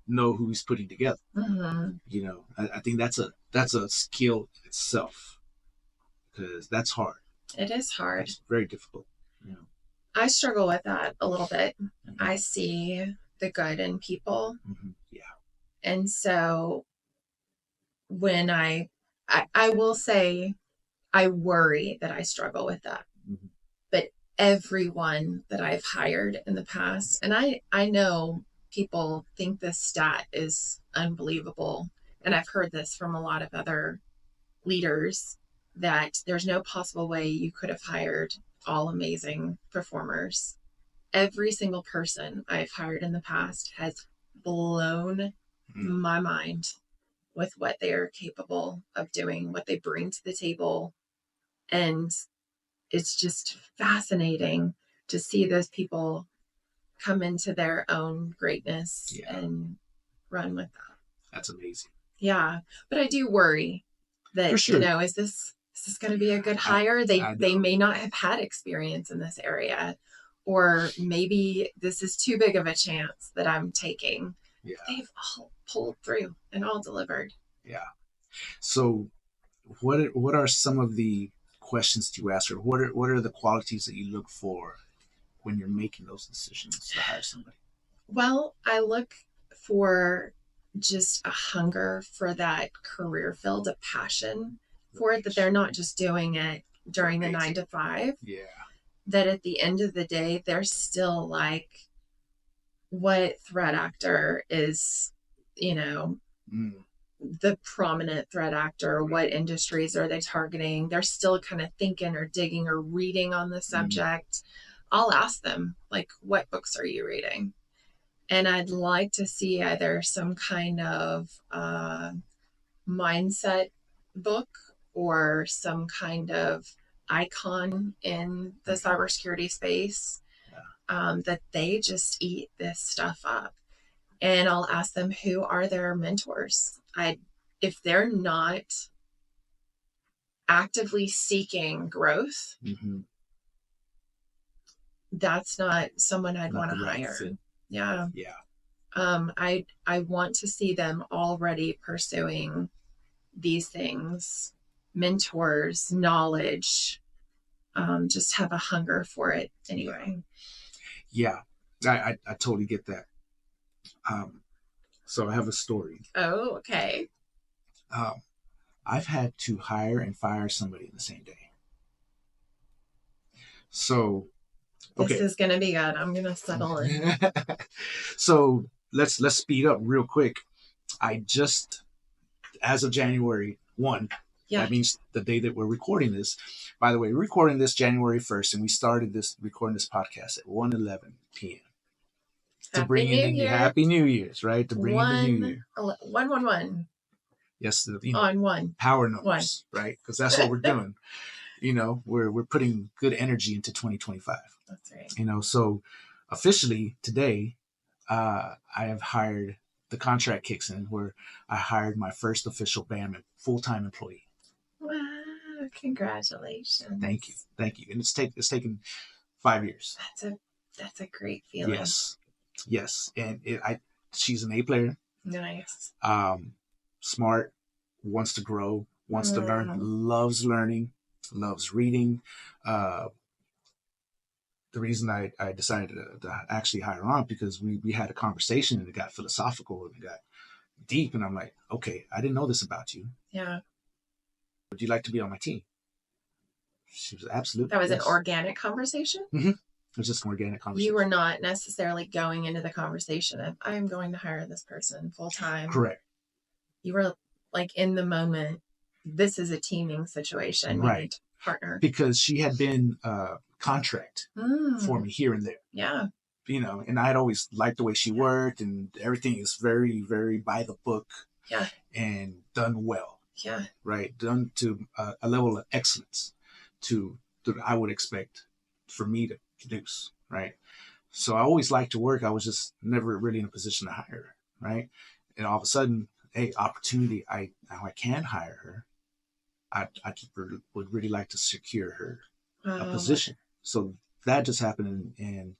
know who he's putting together. I think that's a skill in itself, because that's hard. It is hard. It's very difficult. I struggle with that a little bit. I see the good in people. Yeah. And so when I will say, I worry that I struggle with that. But everyone that I've hired in the past, and I know people think this stat is unbelievable, and I've heard this from a lot of other leaders, that there's no possible way you could have hired all amazing performers. Every single person I've hired in the past has blown my mind with what they are capable of doing, what they bring to the table. And it's just fascinating to see those people come into their own greatness and run with that. That's amazing. Yeah. But I do worry that, For sure. is this going to be a good hire? They may not have had experience in this area, or maybe this is too big of a chance that I'm taking. Yeah. They've all pulled through and all delivered. Yeah. So what are some of the questions you ask her? What are the qualities that you look for when you're making those decisions to hire somebody? Well, I look for just a hunger for that career field, a passion for it, that they're not just doing it during the 9 to 5. Yeah. That at the end of the day, they're still like, what threat actor is, the prominent threat actor? What industries are they targeting? They're still kind of thinking or digging or reading on the subject. I'll ask them, like, what books are you reading? And I'd like to see either some kind of mindset book or some kind of icon in the cybersecurity space, that they just eat this stuff up. And I'll ask them, who are their mentors? If they're not actively seeking growth, that's not someone I'd want to hire. Yeah. Yeah. I want to see them already pursuing these things, mentors, knowledge, just have a hunger for it anyway. Yeah. I totally get that. So I have a story. Oh, okay. I've had to hire and fire somebody in the same day. So, okay. This is going to be good. I'm going to settle in. So let's speed up real quick. I just, as of January 1, that means the day that we're recording this. By the way, we're recording this January 1st, and we started recording this podcast at 1:11 p.m. to bring in the Happy New Year's, right? To bring in the New Year. 111. Yes, on one. Power numbers, right? Because that's what we're doing. We're putting good energy into 2025. That's right. So officially today, I have hired, the contract kicks in where I hired my first official BAM full-time employee. Wow! Congratulations. Thank you. And it's taken 5 years. That's a great feeling. Yes. And she's an A player. Nice. Smart, wants to grow, wants to learn, loves learning, loves reading. The reason I decided to actually hire on, because we had a conversation and it got philosophical and it got deep, and I'm like, okay, I didn't know this about you. Yeah. Would you like to be on my team? She was absolutely. That was an organic conversation? Mm-hmm. It was just an organic conversation. You were not necessarily going into the conversation of, I am going to hire this person full time. Correct. You were like in the moment. This is a teaming situation. Right. You need to partner. Because she had been contract for me here and there. Yeah. And I had always liked the way she worked, and everything is very, very by the book. Yeah. And done well. Yeah. Right. Done to a level of excellence that I would expect for me to produce. Right. So I always liked her work. I was just never really in a position to hire her. Right. And all of a sudden, hey, opportunity, now I can hire her. I would really like to secure her a position. So that just happened, and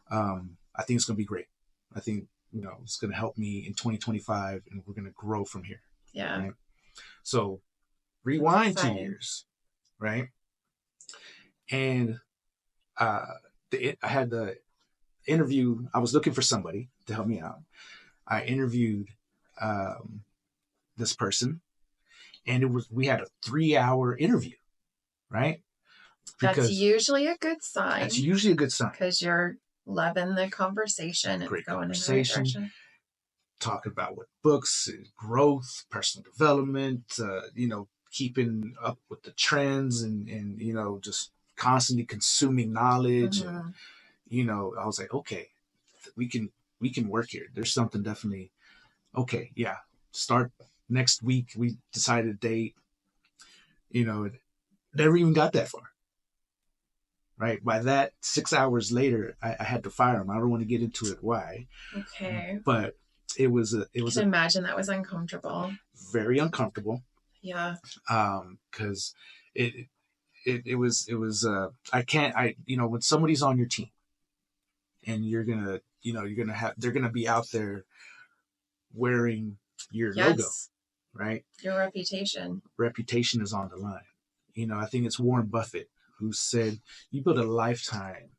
I think it's going to be great. I think, it's going to help me in 2025, and we're going to grow from here. Yeah. Right? So rewind 2 years, right? And I had the interview. I was looking for somebody to help me out. I interviewed this person, and we had a 3-hour interview, right? That's usually a good sign. That's usually a good sign. Because you're loving the conversation. Great going conversation. In the right direction. Talking about what books, growth, personal development, keeping up with the trends, and just constantly consuming knowledge. And, I was like, okay, we can we can work here. There's something definitely, okay, yeah, start next week. We decided a date, never even got that far. Right. By that, 6 hours later, I had to fire him. I don't want to get into it why. Okay. But it was I can imagine that was uncomfortable. Very uncomfortable. Yeah. Because it was when somebody's on your team and they're gonna be out there wearing your logo, right? Your reputation. Reputation is on the line. I think it's Warren Buffett who said, you build a lifetime.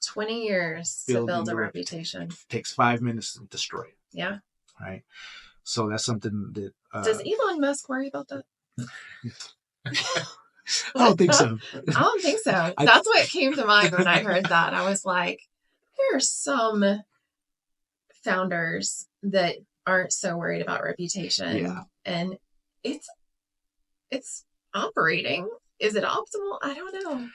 20 years to build a reputation. It takes 5 minutes to destroy it. Yeah. Right. So that's something that. Does Elon Musk worry about that? I don't think so. I don't think so. That's what came to mind when I heard that. I was like, there are some founders that aren't so worried about reputation. Yeah. And it's operating. Is it optimal? I don't know.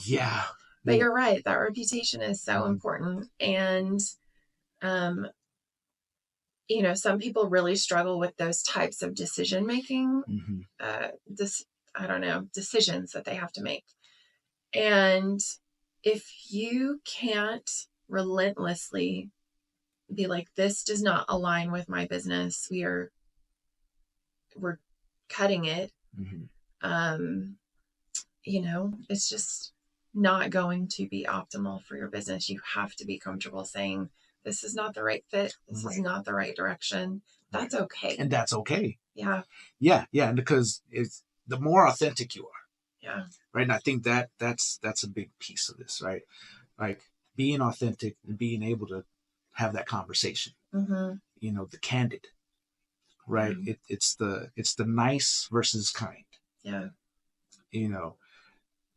Yeah. But you're right. That reputation is so important. And, some people really struggle with those types of decision making, decisions that they have to make. And if you can't relentlessly be like, this does not align with my business, we're cutting it. It's just not going to be optimal for your business. You have to be comfortable saying, this is not the right fit. This is not the right direction. That's okay. And that's okay. Yeah. Yeah. Yeah. Because it's the more authentic you are. Yeah. Right. And I think that's a big piece of this, right? Like being authentic and being able to have that conversation, the candid, right? It's the nice versus kind. Yeah.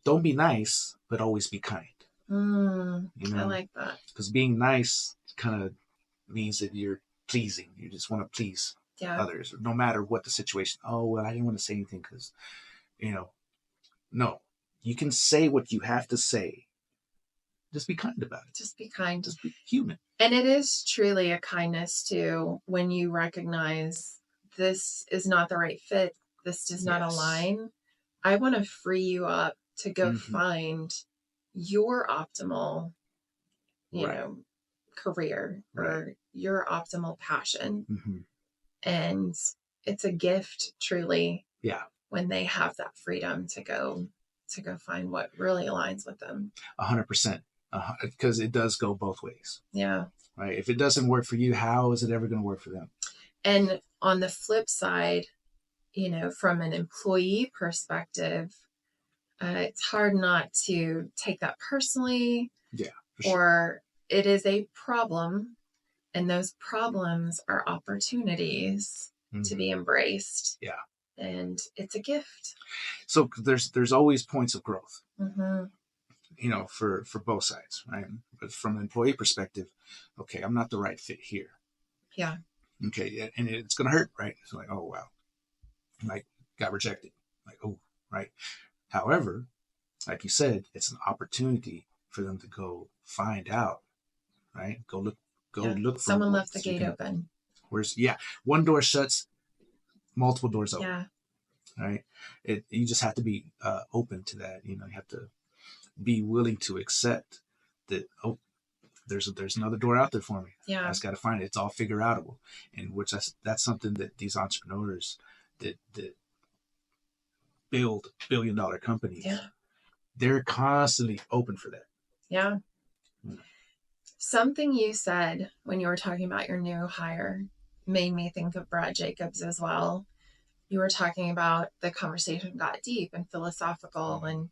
Don't be nice, but always be kind. I like that. Because being nice kind of means that you're pleasing. You just want to please others, no matter what the situation. Oh, well, I didn't want to say anything because, no. You can say what you have to say. Just be kind about it. Just be kind. Just be human. And it is truly a kindness, too, when you recognize this is not the right fit. This does not align. I want to free you up to go find your optimal, career or your optimal passion. And it's a gift, truly. Yeah. When they have that freedom to go find what really aligns with them. 100%. Because it does go both ways. Yeah. Right. If it doesn't work for you, how is it ever going to work for them? And on the flip side, from an employee perspective, it's hard not to take that personally. Yeah. Or it is a problem, and those problems are opportunities to be embraced. Yeah. And it's a gift. So there's always points of growth, for both sides, right? But from an employee perspective, okay, I'm not the right fit here. Yeah. Okay. And it's going to hurt, right? It's like, oh, wow. Like, got rejected. Like, oh, right. However, like you said, it's an opportunity for them to go find out, right? Go look for someone left the gate open. One door shuts, multiple doors open. Yeah. Right. You just have to be open to that. You have to be willing to accept that. Oh, there's another door out there for me. Yeah. I just got to find it. It's all figure outable. And that's something that these entrepreneurs that build billion-dollar companies, they're constantly open for that. Yeah. Something you said when you were talking about your new hire made me think of Brad Jacobs as well. You were talking about the conversation got deep and philosophical, and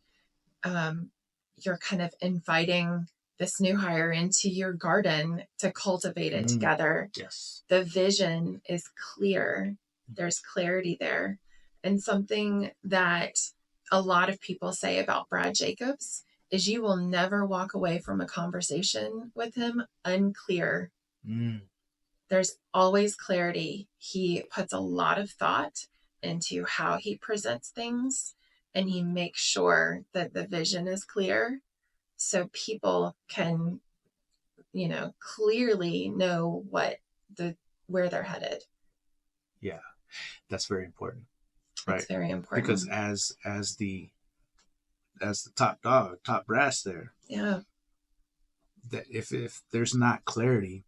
you're kind of inviting this new hire into your garden to cultivate it together. Yes. The vision is clear. There's clarity there. And something that a lot of people say about Brad Jacobs is you will never walk away from a conversation with him unclear. There's always clarity. He puts a lot of thought into how he presents things, and he makes sure that the vision is clear so people can clearly know where they're headed. Yeah, that's very important, right? It's very important because as the top dog, top brass there, yeah, that if there's not clarity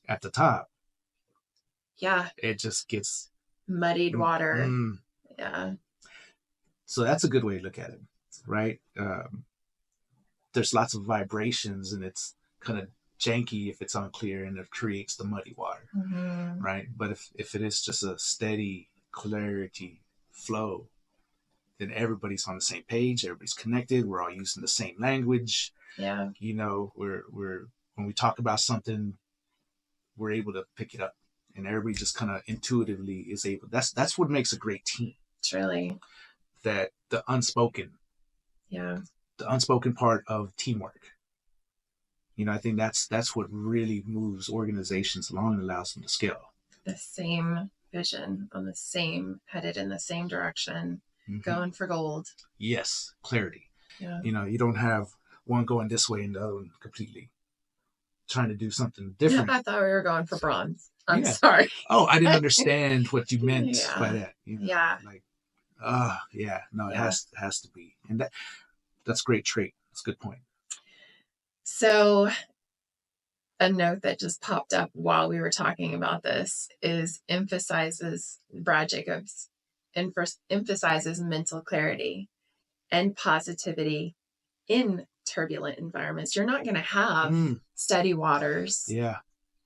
at the top, yeah, it just gets muddied water. Yeah. So that's a good way to look at it, right? There's lots of vibrations, and it's kind of janky if it's unclear, and it creates the muddy water, right? But if it is just a steady clarity flow, then everybody's on the same page, everybody's connected, we're all using the same language. Yeah. We're when we talk about something, we're able to pick it up, and everybody just kind of intuitively is able. That's what makes a great team. Truly. That the unspoken part of teamwork. I think that's what really moves organizations along and allows them to scale. The same vision, headed in the same direction, going for gold. Yes, clarity. Yeah. You don't have one going this way and the other one completely trying to do something different. I thought we were going for bronze. I'm sorry. Oh, I didn't understand what you meant by that. It has to be. And that's a great trait. That's a good point. So a note that just popped up while we were talking about this is Brad Jacobs emphasizes mental clarity and positivity in turbulent environments. You're not going to have steady waters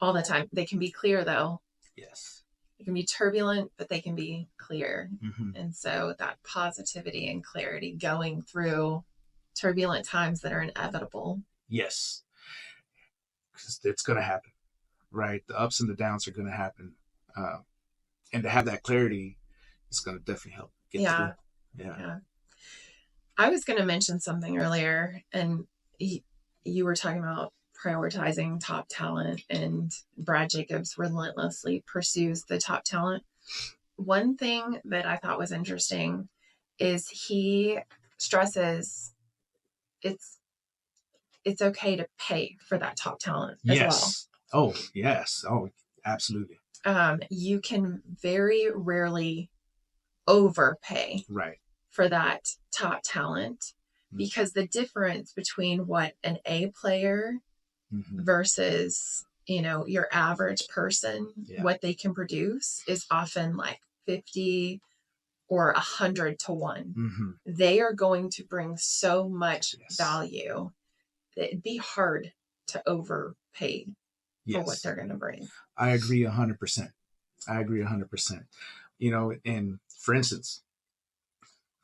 all the time. They can be clear though. Yes. They can be turbulent, but they can be clear. And so that positivity and clarity going through turbulent times that are inevitable. Yes. Because it's going to happen, right? The ups and the downs are going to happen. And to have that clarity is going to definitely help get through. Yeah. I was going to mention something earlier, and you were talking about prioritizing top talent, and Brad Jacobs relentlessly pursues the top talent. One thing that I thought was interesting is he stresses it's okay to pay for that top talent as well. Oh, yes. Oh, absolutely. You can very rarely overpay for that top talent, because the difference between what an A player versus, your average person, what they can produce is often like 50 or 100 to 1. They are going to bring so much value that it'd be hard to overpay for what they're going to bring. I agree 100%. And for instance,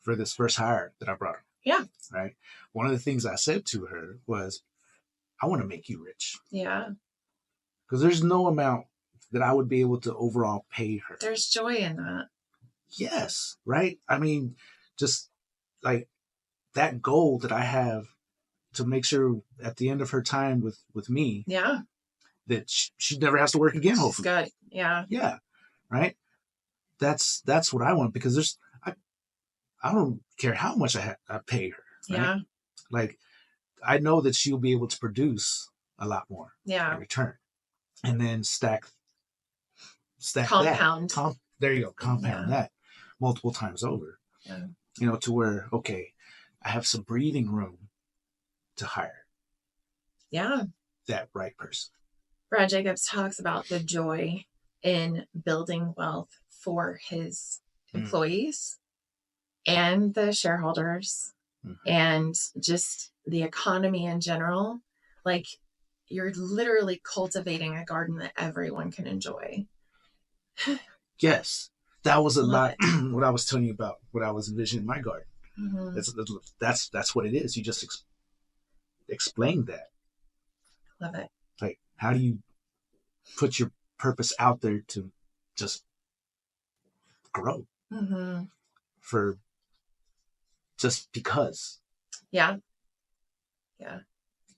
for this first hire that I brought her. Yeah. Right. One of the things I said to her was, I want to make you rich. Yeah. Because there's no amount that I would be able to overall pay her. There's joy in that. Yes. Right. I mean, just like that goal that I have to make sure at the end of her time with me. Yeah. That she never has to work again, hopefully. Good. Yeah. Yeah. Right. That's what I want, because I don't care how much I pay her. Right? Yeah. Like, I know that she'll be able to produce a lot more in return, and then stack compound. There you go. Compound that multiple times over. Yeah. To where, okay, I have some breathing room to hire. Yeah. That right person. Brad Jacobs talks about the joy in building wealth for his employees and the shareholders and just the economy in general. Like, you're literally cultivating a garden that everyone can enjoy. Yes. That was a lot what I was telling you about, what I was envisioning my garden. That's what it is. You just explained that. Love it. Like, how do you put your purpose out there to just grow for just because? Yeah.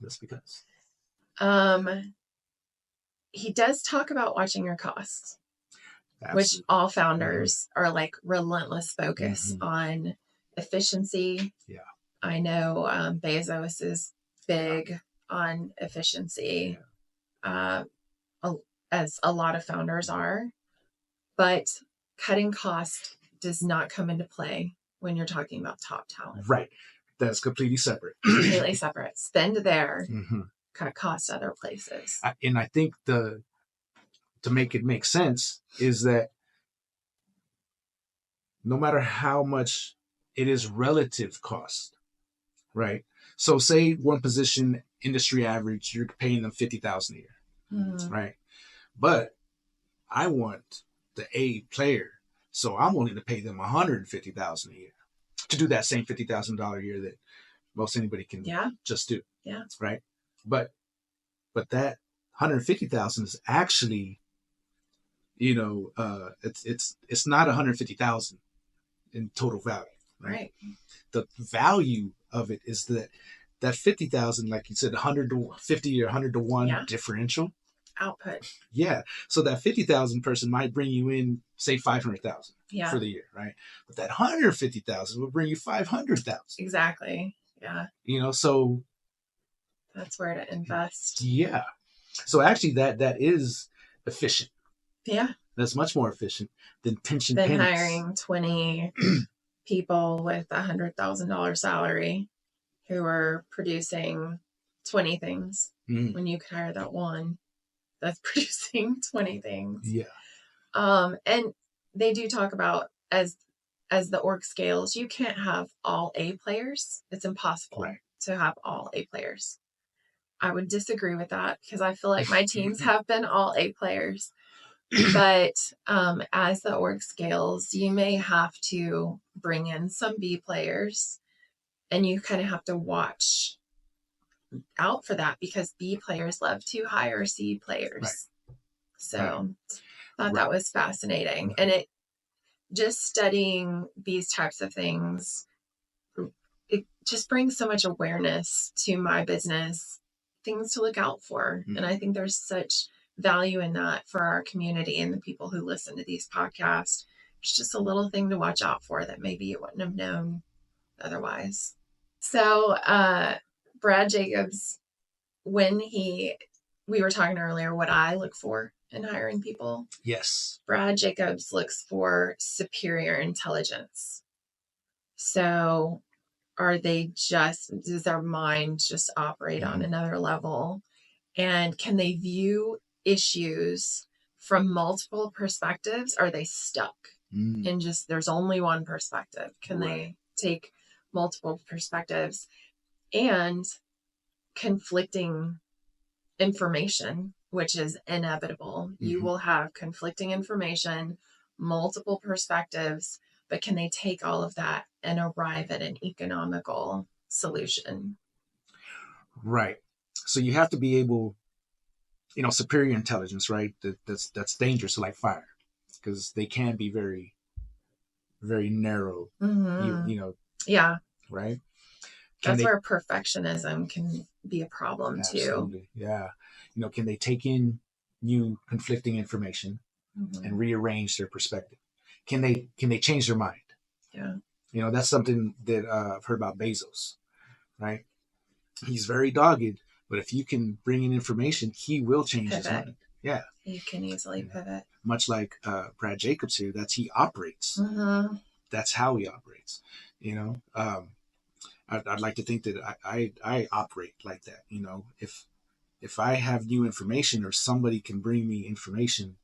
Just because. He does talk about watching your costs. Absolutely. Which all founders are like relentless focus on efficiency. Yeah. I know Bezos is big on efficiency. uh, as a lot of founders are, but cutting cost does not come into play when you're talking about top talent. Right. That's completely separate. Completely separate. Spend there, Mm-hmm. cut costs other places. And I think to make it make sense is that no matter how much it is relative cost, right? So say one position, industry average, you're paying them $50,000 a year, Mm-hmm. right? But I want the A player, so I'm willing to pay them $150,000 a year to do that same $50,000 a year that most anybody can just do. Yeah. Right. But that $150,000 is actually, it's not $150,000 in total value. Right. The value of it is that 50,000, like you said, 100 to 50 or 100 to 1 differential output. Yeah. So that 50,000 person might bring you in, say, 500,000 for the year, right? But that 150,000 will bring you 500,000. Exactly. Yeah. So that's where to invest. Yeah. So actually that is efficient. Yeah. That's much more efficient than pinching pennies. Than hiring 20 people with $100,000 salary who are producing 20 things when you could hire that one that's producing 20 things. Yeah. And they do talk about as the org scales, you can't have all A players. It's impossible to have all A players. I would disagree with that because I feel like my teams have been all A players. But as the org scales, you may have to bring in some B players, and you kind of have to watch out for that because B players love to hire C players. Right. So I thought that was fascinating. And it just studying these types of things, it just brings so much awareness to my business, things to look out for. And I think there's such value in that for our community and the people who listen to these podcasts. It's just a little thing to watch out for that maybe you wouldn't have known otherwise. So, Brad Jacobs, we were talking earlier what I look for in hiring people. Yes. Brad Jacobs looks for superior intelligence. So does their mind just operate on another level? And can they view issues from multiple perspectives? Are they stuck in just, there's only one perspective? Can they take multiple perspectives and conflicting information, which is inevitable? You will have conflicting information, multiple perspectives, but can they take all of that and arrive at an economical solution? Right. So you have to be able, superior intelligence, right? That's dangerous, like fire, because they can be very, very narrow. Yeah. Right. That's where perfectionism can be a problem too. Yeah. Can they take in new conflicting information and rearrange their perspective? Can they change their mind? Yeah. That's something that I've heard about Bezos, right? He's very dogged, but if you can bring in information, he will change his mind. Yeah. He can easily pivot. Much like Brad Jacobs here, he operates. That's how he operates. I'd like to think that I operate like that. If I have new information or somebody can bring me information,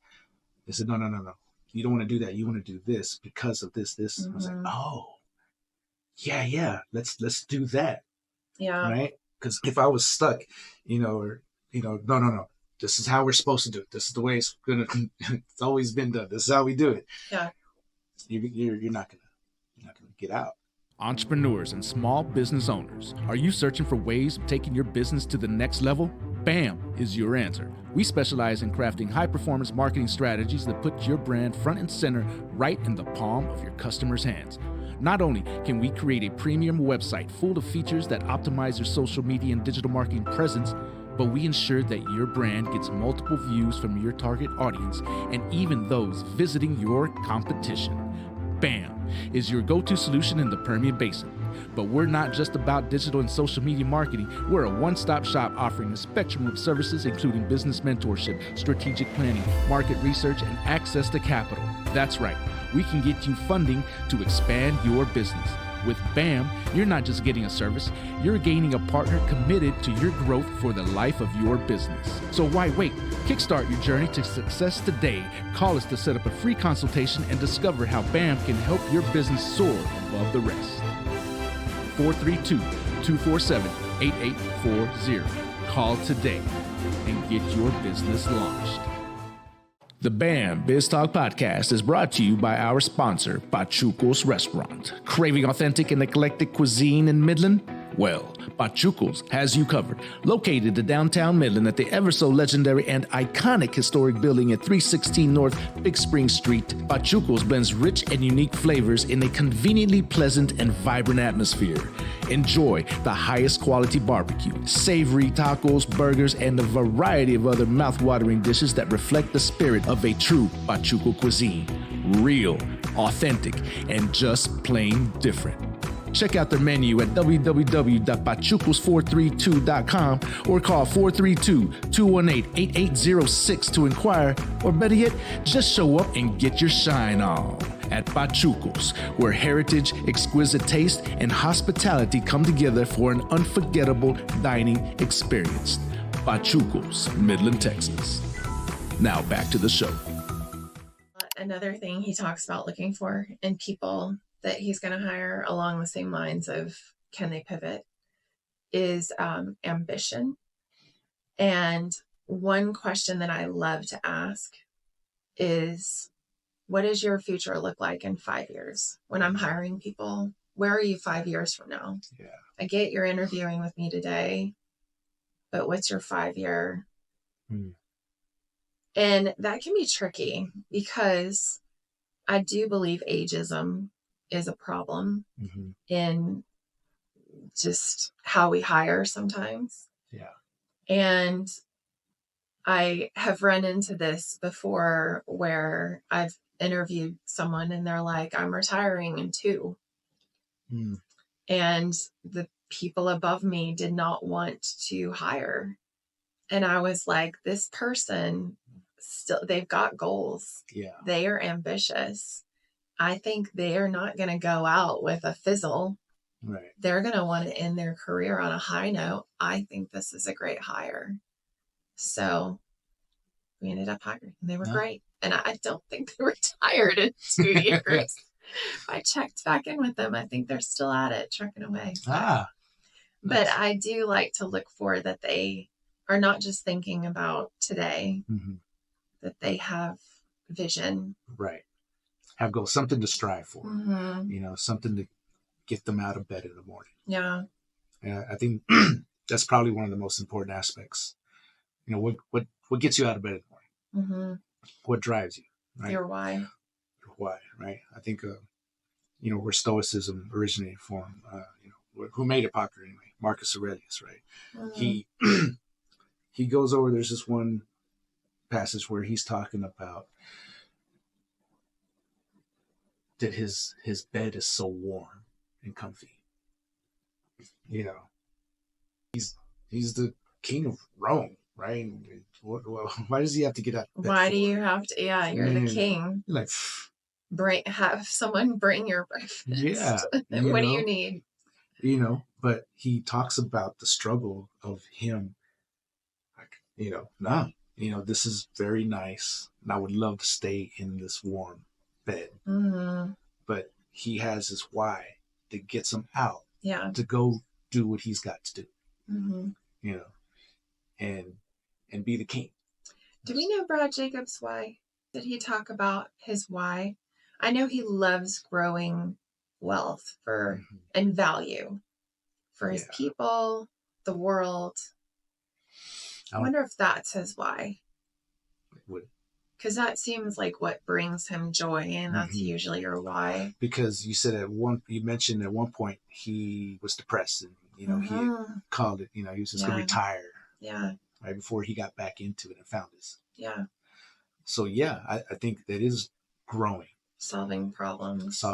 they said, no. You don't want to do that. You want to do this because of this. I was like, oh, yeah. Let's do that. Yeah. Right. Because if I was stuck, no. This is how we're supposed to do it. This is the way it's always been done. This is how we do it. Yeah. You're not gonna get out. Entrepreneurs and small business owners, are you searching for ways of taking your business to the next level? BAM is your answer. We specialize in crafting high-performance marketing strategies that put your brand front and center right in the palm of your customers' hands. Not only can we create a premium website full of features that optimize your social media and digital marketing presence, but we ensure that your brand gets multiple views from your target audience and even those visiting your competition. BAM is your go-to solution in the Permian Basin. But we're not just about digital and social media marketing. We're a one-stop shop offering a spectrum of services, including business mentorship, strategic planning, market research, and access to capital. That's right. We can get you funding to expand your business. With BAM, you're not just getting a service, you're gaining a partner committed to your growth for the life of your business. So why wait? Kickstart your journey to success today. Call us to set up a free consultation and discover how BAM can help your business soar above the rest. 432-247-8840. Call today and get your business launched. The BAM Biz Talk podcast is brought to you by our sponsor, Pachuco's Restaurant. Craving authentic and eclectic cuisine in Midland? Well, Pachuco's has you covered. Located in downtown Midland at the ever so legendary and iconic historic building at 316 North Big Spring Street, Pachuco's blends rich and unique flavors in a conveniently pleasant and vibrant atmosphere. Enjoy the highest quality barbecue, savory tacos, burgers, and a variety of other mouth-watering dishes that reflect the spirit of a true Pachuco cuisine. Real, authentic, and just plain different. Check out their menu at www.pachucos432.com or call 432-218-8806 to inquire, or better yet, just show up and get your shine on. At Pachucos, where heritage, exquisite taste, and hospitality come together for an unforgettable dining experience. Pachucos, Midland, Texas. Now back to the show. Another thing he talks about looking for in people that he's going to hire along the same lines of can they pivot is ambition. And one question that I love to ask is, what does your future look like in 5 years? When I'm hiring people, where are you 5 years from now? Yeah. I get you're interviewing with me today, but what's your 5-year? And that can be tricky because I do believe ageism is a problem in just how we hire sometimes. Yeah. And I have run into this before where I've interviewed someone and they're like, I'm retiring in 2. And the people above me did not want to hire. And I was like, this person still, they've got goals. Yeah. They are ambitious. I think they are not going to go out with a fizzle. Right. They're going to want to end their career on a high note. I think this is a great hire. So we ended up hiring. They were great. And I don't think they retired in 2 years. I checked back in with them. I think they're still at it, trucking away. But I do like to look for that they are not just thinking about today, that they have vision. Right. Have goals, something to strive for, something to get them out of bed in the morning. Yeah. I think that's probably one of the most important aspects. What gets you out of bed in the morning? What drives you? Right? Your why. Your why, right? I think, where Stoicism originated from, who made it popular anyway, Marcus Aurelius, right? He goes over, there's this one passage where he's talking about that his bed is so warm and comfy. He's the king of Rome, right? Why does he have to get out of bed? Why do you have to? Yeah, you're the king. Like, have someone bring your breakfast. Yeah. What do you need? But he talks about the struggle of him. Like, this is very nice, and I would love to stay in this warm bed. But he has his why that gets him out to go do what he's got to do, and be the king. Do we know Brad Jacobs' why? Did he talk about his why? I know he loves growing wealth and value for his people, the world. I wonder if that's his why. Because that seems like what brings him joy, and that's usually your why. Because you mentioned at one point he was depressed, and he called it. He was just going to retire. Yeah. Right before he got back into it and found this. Yeah. So I think that is growing, solving problems,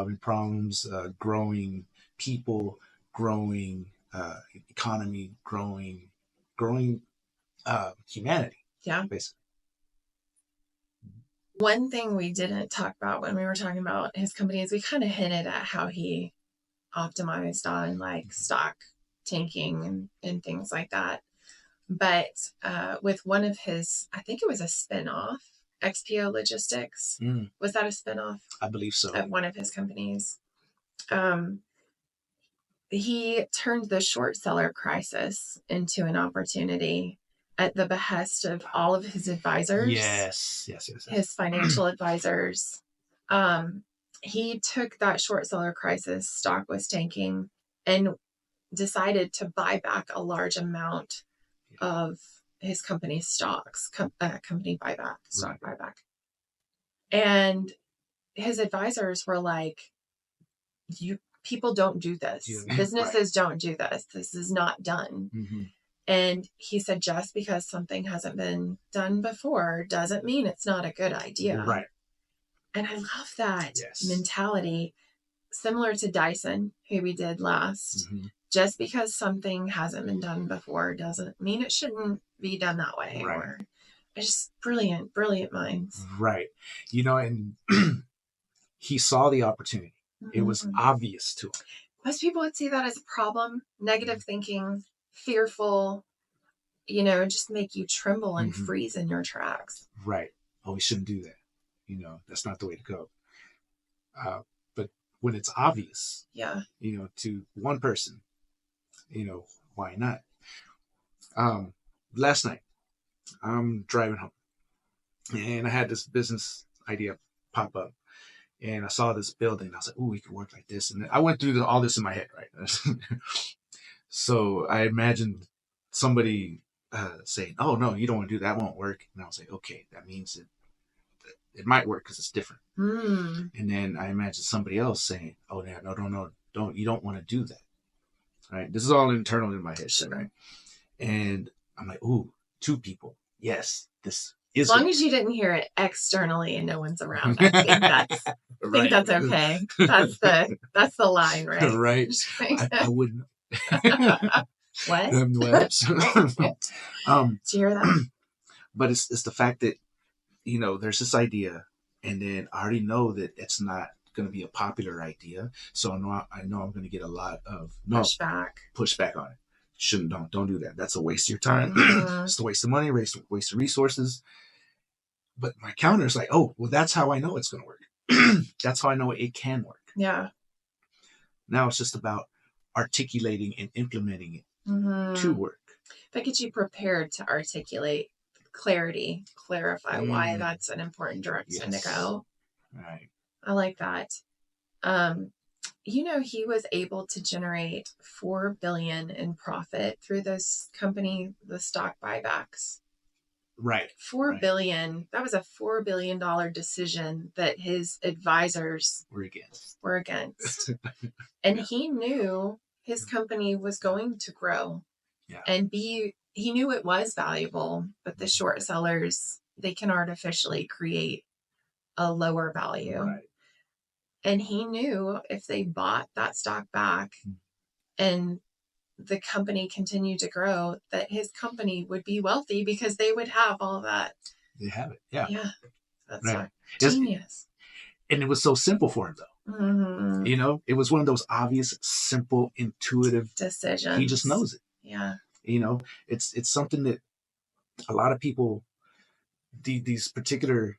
growing people, growing economy, growing humanity. Yeah. Basically. One thing we didn't talk about when we were talking about his company is we kind of hinted at how he optimized on like stock tanking and things like that. But with one of his, I think it was a spinoff, XPO Logistics. Was that a spinoff? I believe so. Of one of his companies. He turned the short seller crisis into an opportunity at the behest of all of his advisors. Yes. His financial advisors. He took that short seller crisis, stock was tanking, and decided to buy back a large amount of his company's stocks, company buyback, stock buyback. And his advisors were like, people don't do this. Yeah. Businesses don't do this. This is not done. Mm-hmm. And he said, just because something hasn't been done before doesn't mean it's not a good idea. Right. And I love that mentality. Similar to Dyson, who we did last. Mm-hmm. Just because something hasn't been done before doesn't mean it shouldn't be done that way. Right. Or it's just brilliant minds. Right. And he saw the opportunity. Mm-hmm. It was obvious to him. Most people would see that as a problem, negative thinking, fearful, just make you tremble and freeze in your tracks. Right. Oh, we shouldn't do that. That's not the way to go. But when it's obvious, to one person, why not? Last night, I'm driving home and I had this business idea pop up and I saw this building. I was like, "Ooh, we could work like this." And I went through all this in my head, right? So I imagined somebody saying, "Oh, no, you don't want to do that. Won't work." And I was like, "Okay, that means it might work because it's different." And then I imagined somebody else saying, "Oh, no, don't. You don't want to do that." Right? This is all internal in my head, right? And I'm like, "Ooh, two people. Yes, this is." As long as you didn't hear it externally and no one's around, I think that's okay. That's the line, right? Right. I wouldn't. What? Did you hear that? But it's the fact that there's this idea, and then I already know that it's not going to be a popular idea, so I know I'm going to get a lot of pushback on it. Don't do that. That's a waste of your time. It's a waste of money, waste of resources. But my counter is like, oh, well, that's how I know it's going to work. That's how I know it can work. Yeah. Now it's just about articulating and implementing it to work. That gets you prepared to articulate clarify why that's an important direction to go. Right. I like that. He was able to generate $4 billion in profit through this company, the stock buybacks. Right. $4 billion. That was a $4 billion decision that his advisors were against. And he knew his company was going to grow and he knew it was valuable, but the short sellers, they can artificially create a lower value. Right. And he knew if they bought that stock back and the company continued to grow, that his company would be wealthy because they would have all that. They have it. Yeah. Yeah. That's genius. And it was so simple for him, though. Mm-hmm. It was one of those obvious, simple, intuitive decisions. He just knows it. Yeah. It's something that a lot of people, these particular,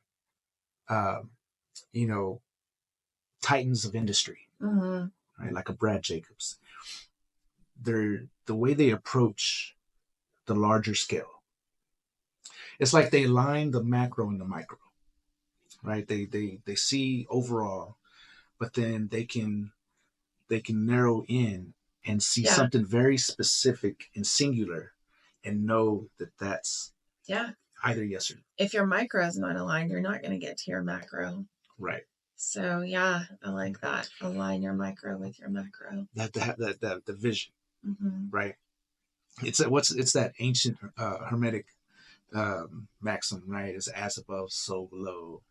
titans of industry, right? Like a Brad Jacobs, the way they approach the larger scale, it's like they align the macro and the micro, right? They see overall, but then they can narrow in and see something very specific and singular and know that that's either yes or no. If your micro is not aligned, you're not going to get to your macro. Right. So I like that. Align your micro with your macro. That the vision, right? It's that ancient hermetic maxim, right? It's as above, so below.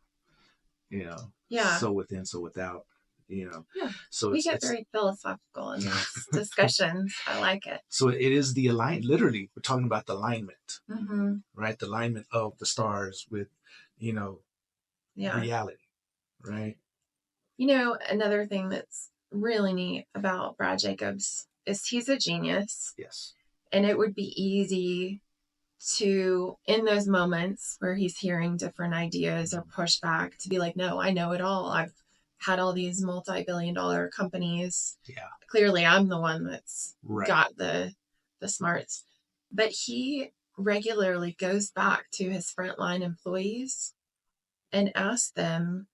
So within, so without. Yeah. So We it's, get it's very philosophical in these discussions. I like it. so it is the literally, we're talking about the alignment, Mm-hmm. right? The alignment of the stars with, Yeah. reality, right? Another thing that's really neat about Brad Jacobs is he's a genius. Yes. And it would be easy to, in those moments where he's hearing different ideas or pushback, to be like, no, I know it all. I've had all these multi-billion-dollar companies. Yeah. Clearly, I'm the one that's Right. got the smarts. But he regularly goes back to his frontline employees and asks them,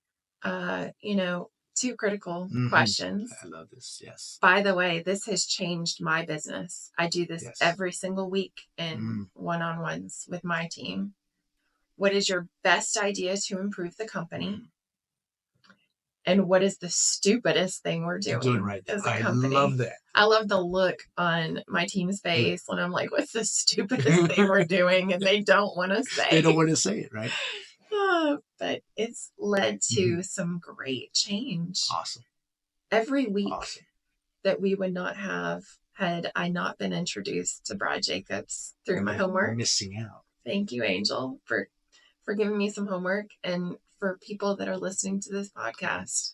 two critical questions. I love this. Yes. By the way, this has changed my business. I do this Yes. every single week in one-on-ones with my team. What is your best idea to improve the company? And what is the stupidest thing we're doing right as a I company? love that. I love the look on my team's face when I'm like, what's the stupidest thing we're doing? And they don't want to say. They don't want to say it, right? But it's led to some great change. Awesome. Every week that we would not have had I not been introduced to Brad Jacobs through my homework. Missing out. Thank you, Angel, for giving me some homework, and for people that are listening to this podcast.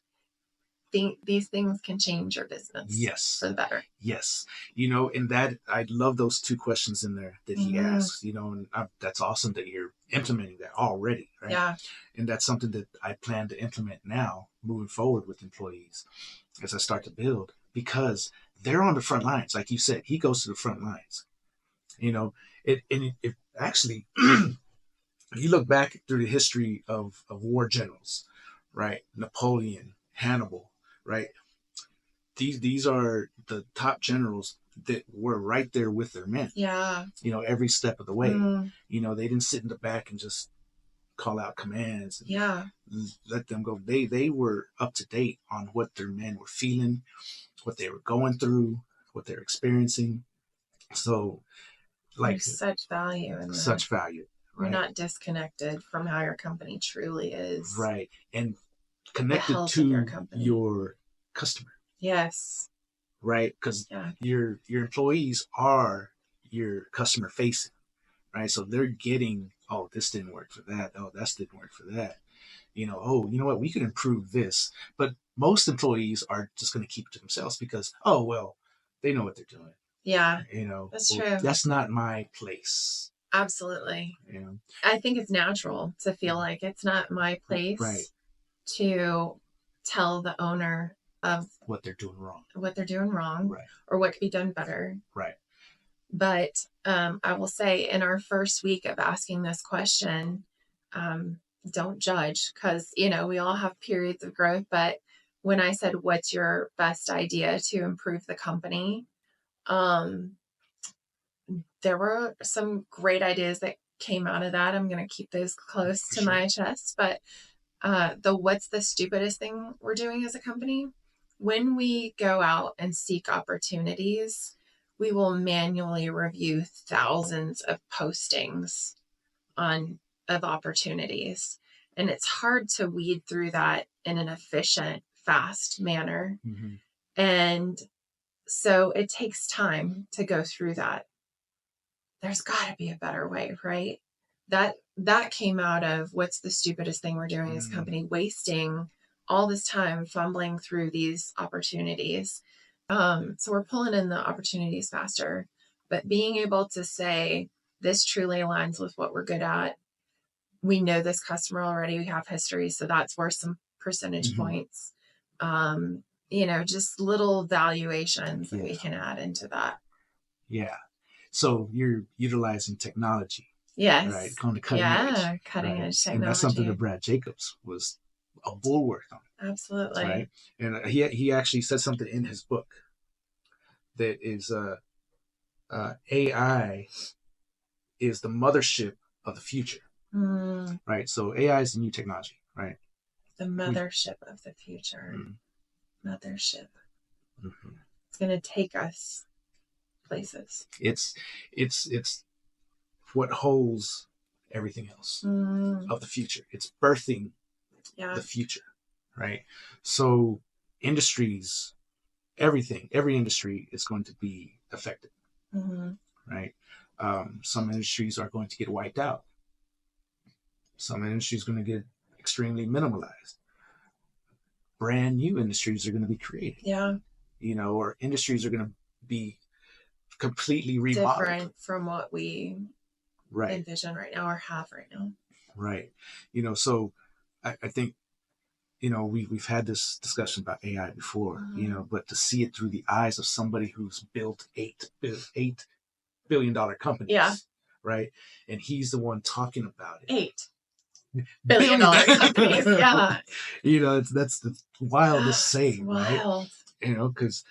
These things can change your business. Yes. For the better. Yes. And that, I love those two questions in there that he asked, and that's awesome that you're implementing that already, right? Yeah. And that's something that I plan to implement now, moving forward with employees as I start to build, because they're on the front lines. Like you said, he goes to the front lines. It actually, you look back through the history of war generals, right? Napoleon, Hannibal, right? These are the top generals that were right there with their men. Yeah. Every step of the way. They didn't sit in the back and just call out commands and let them go. They were up to date on what their men were feeling, what they were going through, what they're experiencing. So, there's such value in that. Such value. Right? You're not disconnected from how your company truly is. Right. And connected to your customer. Yes. Right? Because your employees are your customer facing, right? So they're getting, oh, this didn't work for that. Oh, that didn't work for that. Oh, you know what? We could improve this. But most employees are just going to keep it to themselves because, oh, well, they know what they're doing. Yeah. That's true. That's not my place. Absolutely. I think it's natural to feel like it's not my place to tell the owner of what they're doing wrong, right, or what could be done better. Right. But I will say, in our first week of asking this question, don't judge, because, we all have periods of growth. But when I said, what's your best idea to improve the company? There were some great ideas that came out of that. I'm going to keep those close to my chest. But what's the stupidest thing we're doing as a company? When we go out and seek opportunities, we will manually review thousands of postings of opportunities. And it's hard to weed through that in an efficient, fast manner. And so it takes time to go through that. There's got to be a better way, right? That came out of what's the stupidest thing we're doing as a company, wasting all this time fumbling through these opportunities. So we're pulling in the opportunities faster, but being able to say, this truly aligns with what we're good at. We know this customer already. We have history. So that's worth some percentage points. Just little valuations that we can add into that. Yeah. So you're utilizing technology. Yes. Right. On the cutting edge. Cutting edge technology. And that's something that Brad Jacobs was a bulwark on. Absolutely. Right. And he actually said something in his book that is AI is the mothership of the future. Right. So AI is the new technology. Right. The mothership of the future. Mothership. It's going to take us places. It's what holds everything else of the future. It's birthing the future, right? So industries, every industry is going to be affected, right? Some industries are going to get wiped out. Some industries are going to get extremely minimalized. Brand new industries are going to be created. Yeah. Or industries are going to be completely remodeled. Different from what we envision right now or have right now. Right. So I think, we've had this discussion about AI before, but to see it through the eyes of somebody who's built $8 billion companies, right? And he's the one talking about it. $8 billion companies, yeah. That's the wildest saying, wild. Right? Because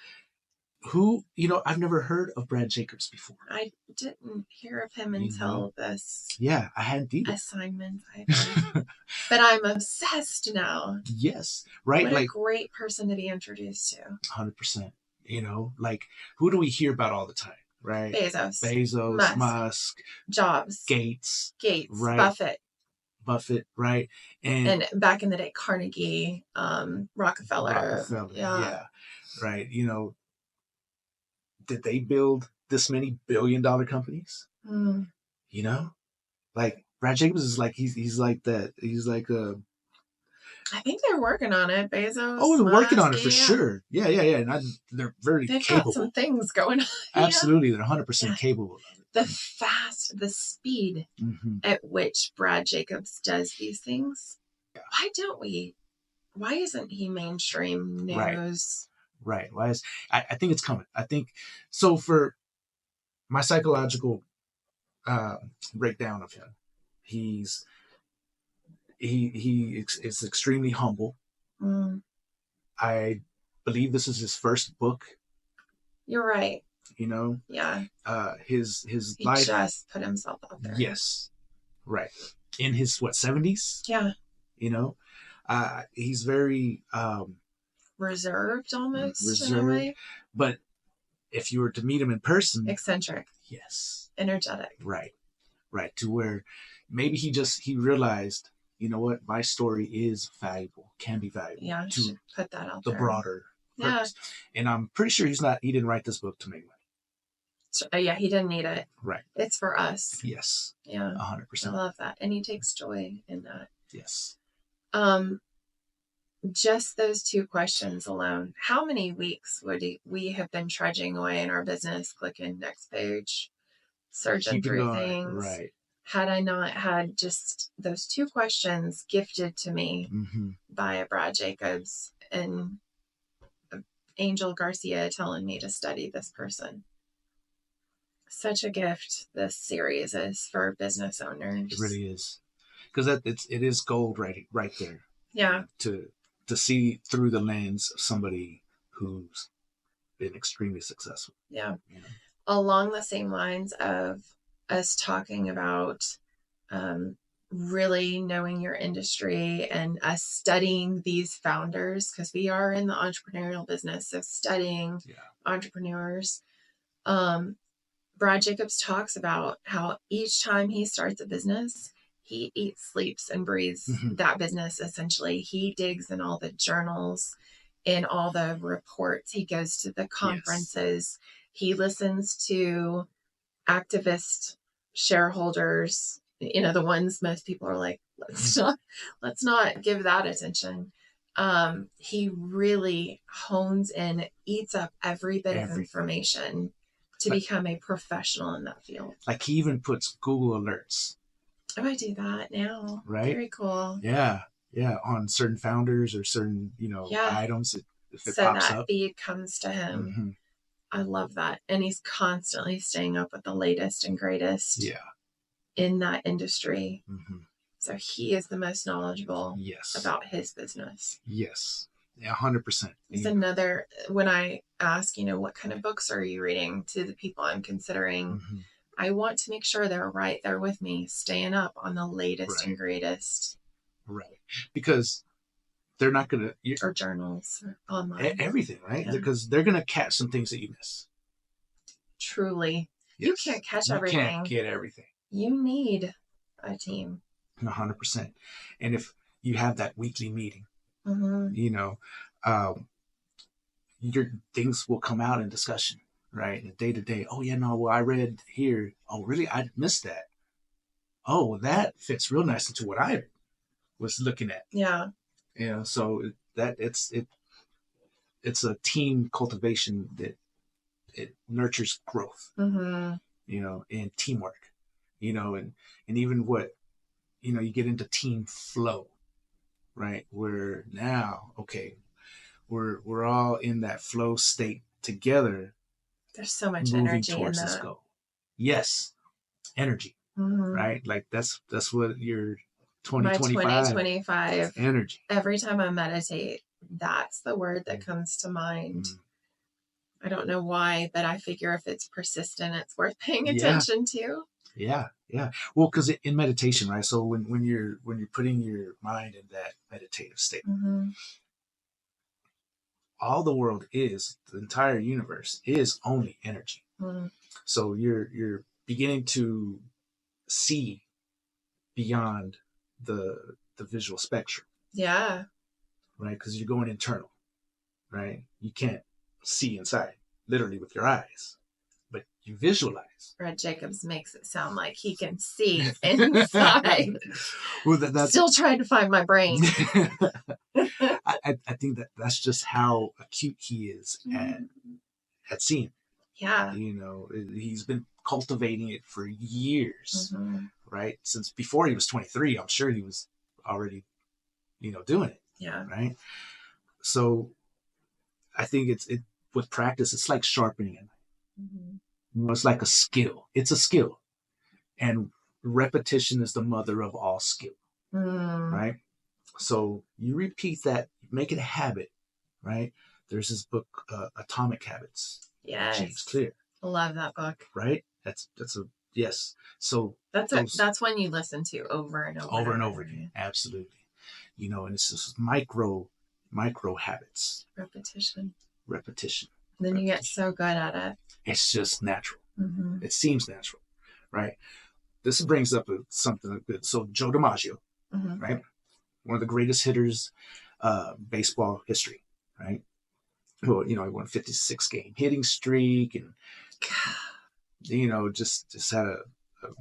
I've never heard of Brad Jacobs before. I didn't hear of him until this. Yeah, I hadn't either. Assignment, but I'm obsessed now. Yes, right. What a great person to be introduced to. 100%. Who do we hear about all the time? Right. Bezos, Musk, Jobs, Gates, right? Buffett, right? And back in the day, Carnegie, Rockefeller. Yeah. Right. Did they build this many billion-dollar companies? Brad Jacobs is he's like that. He's like a. I think they're working on it, Bezos. Oh, they're working on it for sure. Yeah. And they're very They've capable. Got some things going on. Absolutely, they're 100% capable of it. The speed at which Brad Jacobs does these things. Yeah. Why isn't he mainstream news? Right. I think it's coming. I think so. For my psychological breakdown of him, he is extremely humble. I believe this is his first book. You're right. Yeah. His he life just put himself out there. Yes. Right. In his 70s? Yeah. He's very reserved almost in a way. But if you were to meet him in person, eccentric. Yes. Energetic. Right. To where maybe he realized, what, my story is valuable, can be valuable. Yeah, to put that out the there. Broader purpose. And I'm pretty sure he didn't write this book to make money. So, yeah, he didn't need it. Right. It's for us. Yes. Yeah. 100%. I love that. And he takes joy in that. Yes. Just those two questions alone. How many weeks would we have been trudging away in our business, clicking next page, searching through things? Right. Had I not had just those two questions gifted to me by a Brad Jacobs and Angel Garcia telling me to study this person. Such a gift this series is for business owners. It really is. Because it is gold right there. Yeah. To see through the lens of somebody who's been extremely successful. Yeah. Along the same lines of us talking about really knowing your industry and us studying these founders, because we are in the entrepreneurial business of studying entrepreneurs. Brad Jacobs talks about how each time he starts a business, he eats, sleeps, and breathes that business, essentially. He digs in all the journals, in all the reports. He goes to the conferences. Yes. He listens to activist shareholders, the ones most people are like, let's not give that attention. He really hones in, eats up every bit of information to become a professional in that field. He even puts Google alerts. Oh, I do that now. Right. Very cool. Yeah. On certain founders or certain, items. If it pops that up. feed comes to him. I love that. And he's constantly staying up with the latest and greatest in that industry. So he is the most knowledgeable about his business. Yes. Yeah, 100%. It's another, when I ask, what kind of books are you reading to the people I'm considering, I want to make sure they're right there with me, staying up on the latest and greatest. Right. Because they're not going to... Or journals or online. Everything, right? Because they're going to catch some things that you miss. Truly. Yes. You can't catch everything. You can't get everything. You need a team. 100%. And if you have that weekly meeting, your things will come out in discussion, right? And day to day. Oh yeah, no, well I read here. Oh really? I missed that. Oh, well, that fits real nicely to what I was looking at. Yeah. You know, so that it's a team cultivation that it nurtures growth. Mm-hmm. You know, and teamwork. You know, and even what, you know, you get into team flow, right? Where now, okay, we're all in that flow state together. There's so much moving energy towards in this that. goal. Yes, energy, Mm-hmm. right? Like that's what your My 2025 2025 energy. Every time I meditate, that's the word that comes to mind. I don't know why, but I figure if it's persistent, it's worth paying attention to. Yeah. Well, because in meditation, right? So when you're putting your mind in that meditative state, all the world is, the entire universe is only energy. So you're beginning to see beyond the visual spectrum. Yeah. Right? Because you're going internal, right? You can't see inside, literally with your eyes, but you visualize. Brad Jacobs makes it sound like he can see inside. Well, that's still trying to find my brain. I think that's just how acute he is at seeing. Yeah. You know, he's been cultivating it for years, right? Since before he was 23, I'm sure he was already, you know, doing it. Yeah. Right. So I think it with practice, it's like sharpening it. You know, it's like a skill. It's a skill. And repetition is the mother of all skill. Right? So you repeat that, make it a habit, right? There's this book, Atomic Habits. Yes. James Clear. I love that book. Right? That's a yes. So that's one you listen to over and over. Over and over again. Absolutely. You know, and it's just micro habits. Repetition. And then you get so good at it. It's just natural. It seems natural, right? This brings up something good. So Joe DiMaggio, right? One of the greatest hitters, baseball history, right? Well, you know, he won a 56-game hitting streak, and you know, just had a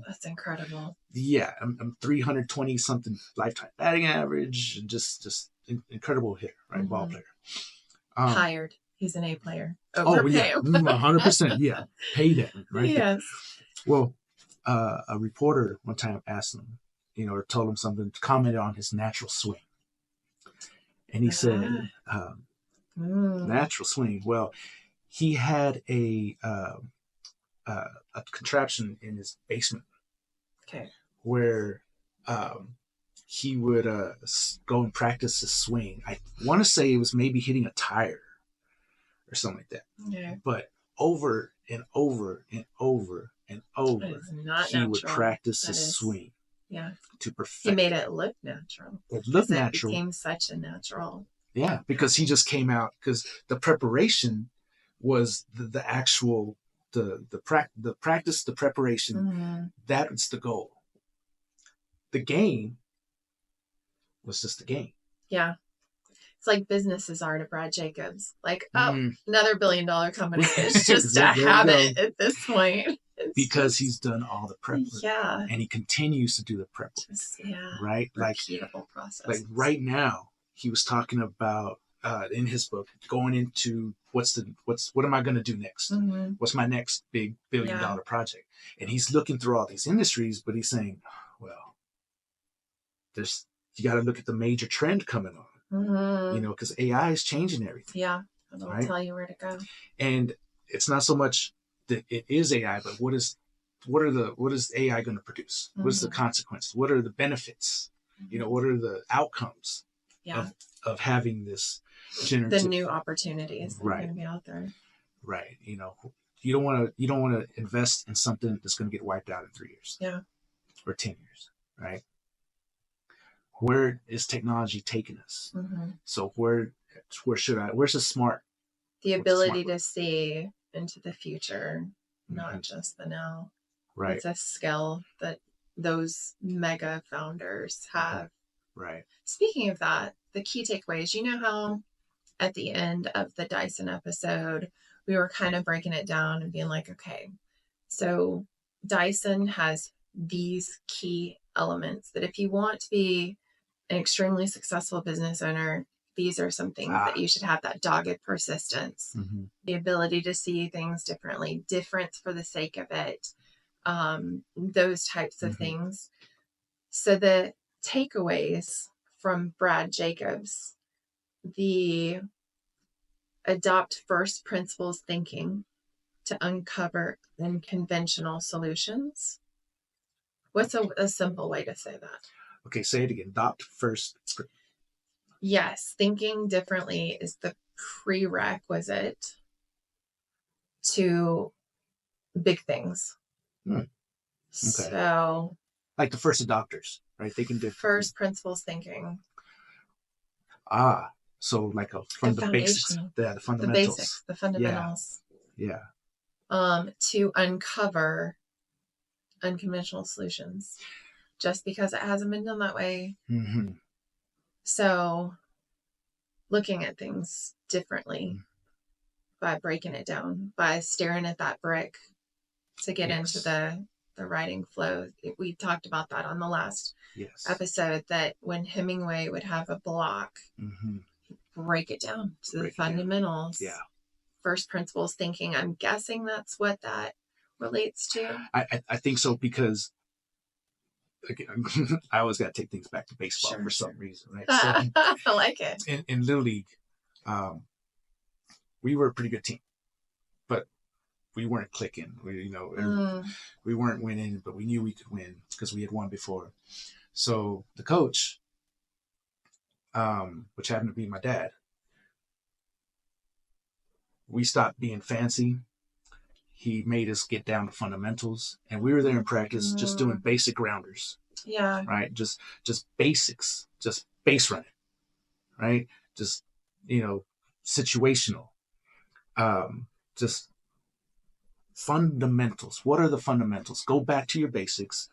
that's incredible. Yeah, I'm 320 something lifetime batting average, and just incredible hitter, right? Ball player. Hired. He's an A player. Overpay him. 100%. Yeah, pay that, right? Yes. Well, a reporter one time asked him, you know, or told him something, commented on his natural swing, and he said, "Natural swing." Well, he had a contraption in his basement. Okay. Where he would go and practice his swing. I want to say it was maybe hitting a tire or something like that. Okay. But over and over and over and over, he would practice his swing. Yeah. To perfect. He made it look natural. It looked natural. It became such a natural. Yeah, because he just came out, because the preparation was the actual the practice, the preparation. That's the goal. The game was just the game. Yeah. It's like businesses are to Brad Jacobs. Like, another $1 billion company. It's just a habit at this point. Because he's done all the prep. Yeah. And he continues to do the prep. Right? Repeatable process. Like right now, he was talking about in his book, going into what am I going to do next? What's my next big $1 billion project? And he's looking through all these industries, but he's saying, well, you got to look at the major trend coming on, you know, because AI is changing everything. Yeah. It'll tell you where to go. And it's not so much that it is AI, but what is AI going to produce? What is the consequences? What are the benefits? You know, what are the outcomes of having this generative? The new opportunities that are going to be out there. Right. You know, you don't want to invest in something that's going to get wiped out in 3 years. Yeah. Or 10 years. Right. Where is technology taking us? So where's the smart? The ability to see into the future, not just the now. Right. It's a skill that those mega founders have. Right. Speaking of that, the key takeaways, you know how at the end of the Dyson episode, we were kind of breaking it down and being like, okay, so Dyson has these key elements that if you want to be an extremely successful business owner, these are some things that you should have: that dogged persistence, the ability to see things differently, difference for the sake of it, those types of things. So the takeaways from Brad Jacobs, the adopt first principles thinking to uncover unconventional solutions. What's a simple way to say that? Okay, say it again. Adopt first. Yes, thinking differently is the prerequisite to big things. Okay. So, like the first adopters, right? They can do first principles thinking. So like from the basics, the fundamentals, the fundamentals. Yeah. To uncover unconventional solutions, just because it hasn't been done that way. So, looking at things differently by breaking it down, by staring at that brick to get into the writing flow. We talked about that on the last episode, that when Hemingway would have a block, break it down to the fundamentals. First principles thinking. I'm guessing that's what that relates to. I think so, because again, I always got to take things back to baseball for some reason, right? So, I like it. In Little League, we were a pretty good team, but we weren't clicking. We weren't winning, but we knew we could win because we had won before. So the coach, which happened to be my dad, we stopped being fancy. He made us get down to fundamentals, and we were there in practice just doing basic grounders. Yeah. Right. Just basics, just base running, right? Just, situational, just fundamentals. What are the fundamentals? Go back to your basics.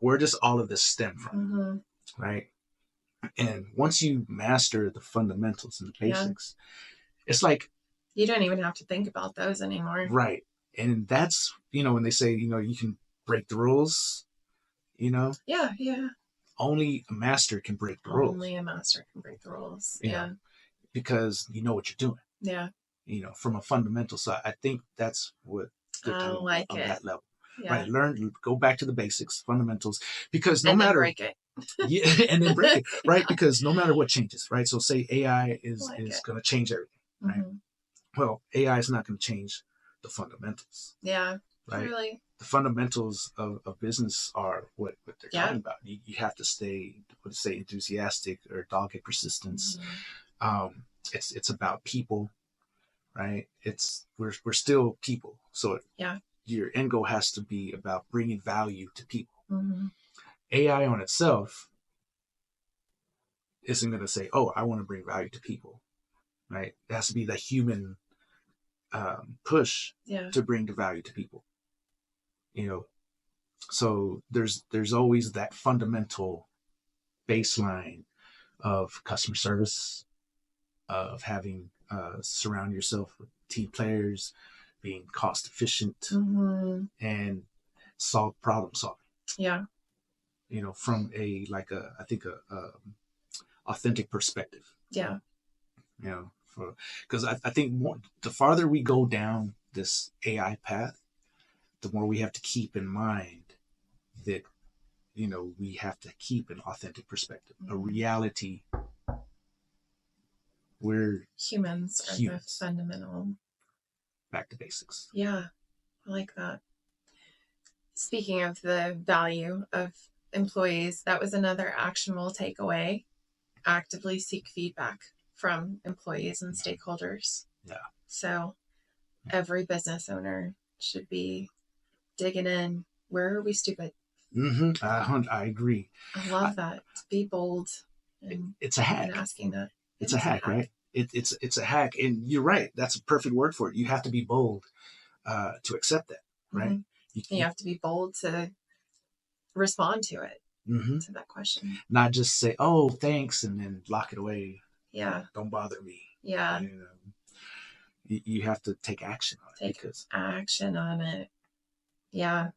Where does all of this stem from? Right. And once you master the fundamentals and the basics, it's like, you don't even have to think about those anymore. Right. And that's, when they say, you can break the rules, Yeah. Only a master can break the rules. Only a master can break the rules. Because you know what you're doing. Yeah. From a fundamental side. I think that's what they're talking about on that level. Yeah. Right. Go back to the basics, fundamentals, because no matter. Break it. And then break it. Right. Because no matter what changes, right? So say AI is going to change everything, right? Well, AI is not going to change the fundamentals. Yeah. Right. Really. The fundamentals of business are what they're talking about. You have to stay, enthusiastic or dogged persistence. It's about people, right? We're still people. So your end goal has to be about bringing value to people. AI on itself isn't going to say, "Oh, I want to bring value to people," right? It has to be the human push to bring the value to people. So there's always that fundamental baseline of customer service, of having surround yourself with team players, being cost efficient, and solve problem solving. Yeah. From a authentic perspective. Yeah. Because I think the farther we go down this AI path, the more we have to keep in mind that, we have to keep an authentic perspective, a reality. We're humans are the fundamental. Back to basics. Yeah, I like that. Speaking of the value of employees, that was another actionable takeaway. Actively seek feedback from employees and stakeholders. Yeah. So every business owner should be digging in. Where are we stupid? I agree. I love that. Be bold. It's a hack. And asking that. It's a hack, right? It's a hack, and you're right. That's a perfect word for it. You have to be bold to accept that, right? You have to be bold to respond to it, to that question. Not just say, "Oh, thanks," and then lock it away. Yeah. Don't bother me. Yeah. And, you have to take action on it. Take action on it. Yeah.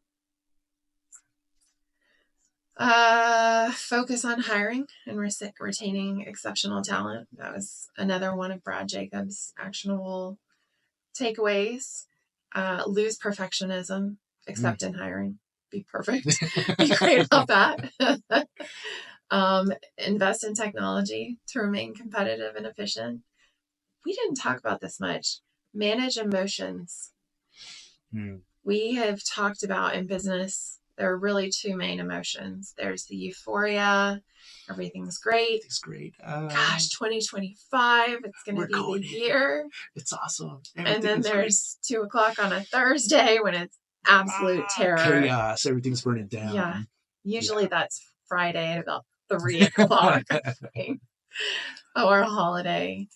Focus on hiring and retaining exceptional talent. That was another one of Brad Jacobs' actionable takeaways. Lose perfectionism, except in hiring. Be perfect. Be great about that. Invest in technology to remain competitive and efficient. We didn't talk about this much. Manage emotions. We have talked about in business, there are really two main emotions. There's the euphoria. Everything's great. It's great. Gosh, 2025, it's going to be the year. It's awesome. And then there's 2:00 on a Thursday when it's absolute terror. Chaos. Everything's burning down. Yeah. Usually that's Friday at about 3:00. Or a holiday.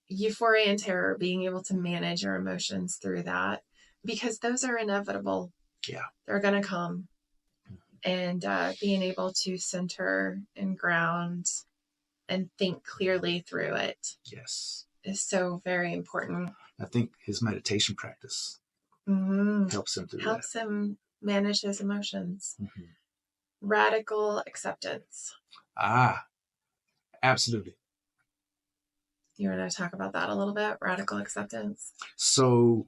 Euphoria and terror, being able to manage your emotions through that, because those are inevitable. Yeah. They're going to come. And being able to center and ground and think clearly through it. Yes. Is so very important. I think his meditation practice helps him him manage his emotions. Radical acceptance. Absolutely. You want to talk about that a little bit? Radical acceptance. So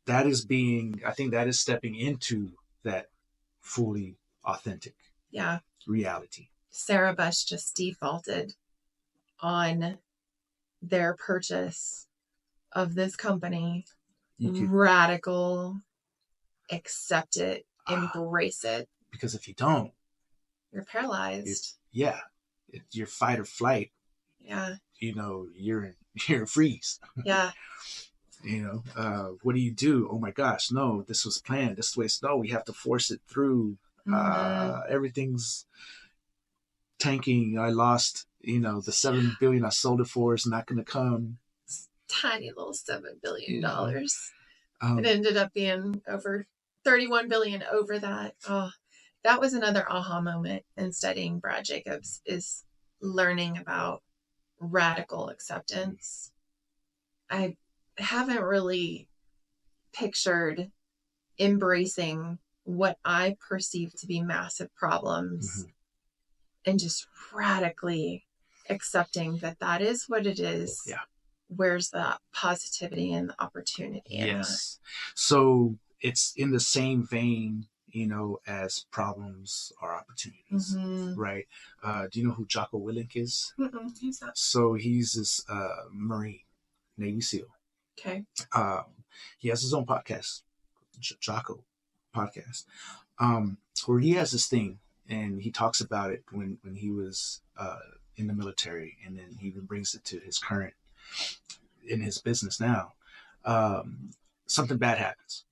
that is I think that is stepping into that fully authentic reality. Sarah Bush just defaulted on their purchase of this company. Radical, accept it, embrace it. Because if you don't, you're paralyzed. Your fight or flight. Yeah. You're in freeze. Yeah. What do you do? Oh my gosh, no, this was planned. This way, no, we have to force it through. Everything's tanking. I lost, the $7 billion I sold it for is not going to come. Tiny little $7 billion. It ended up being over $31 billion over that. Oh, that was another aha moment in studying Brad Jacobs, is learning about radical acceptance. I haven't really pictured embracing what I perceive to be massive problems and just radically accepting that is what it is. Yeah. Where's the positivity and the opportunity? Yes. So it's in the same vein, as problems are opportunities, right? Do you know who Jocko Willink is? Who's that? So he's this Marine, Navy SEAL. Okay. He has his own podcast, Jocko podcast, where he has this thing, and he talks about it when he was in the military, and then he even brings it to his current, in his business now. Something bad happens,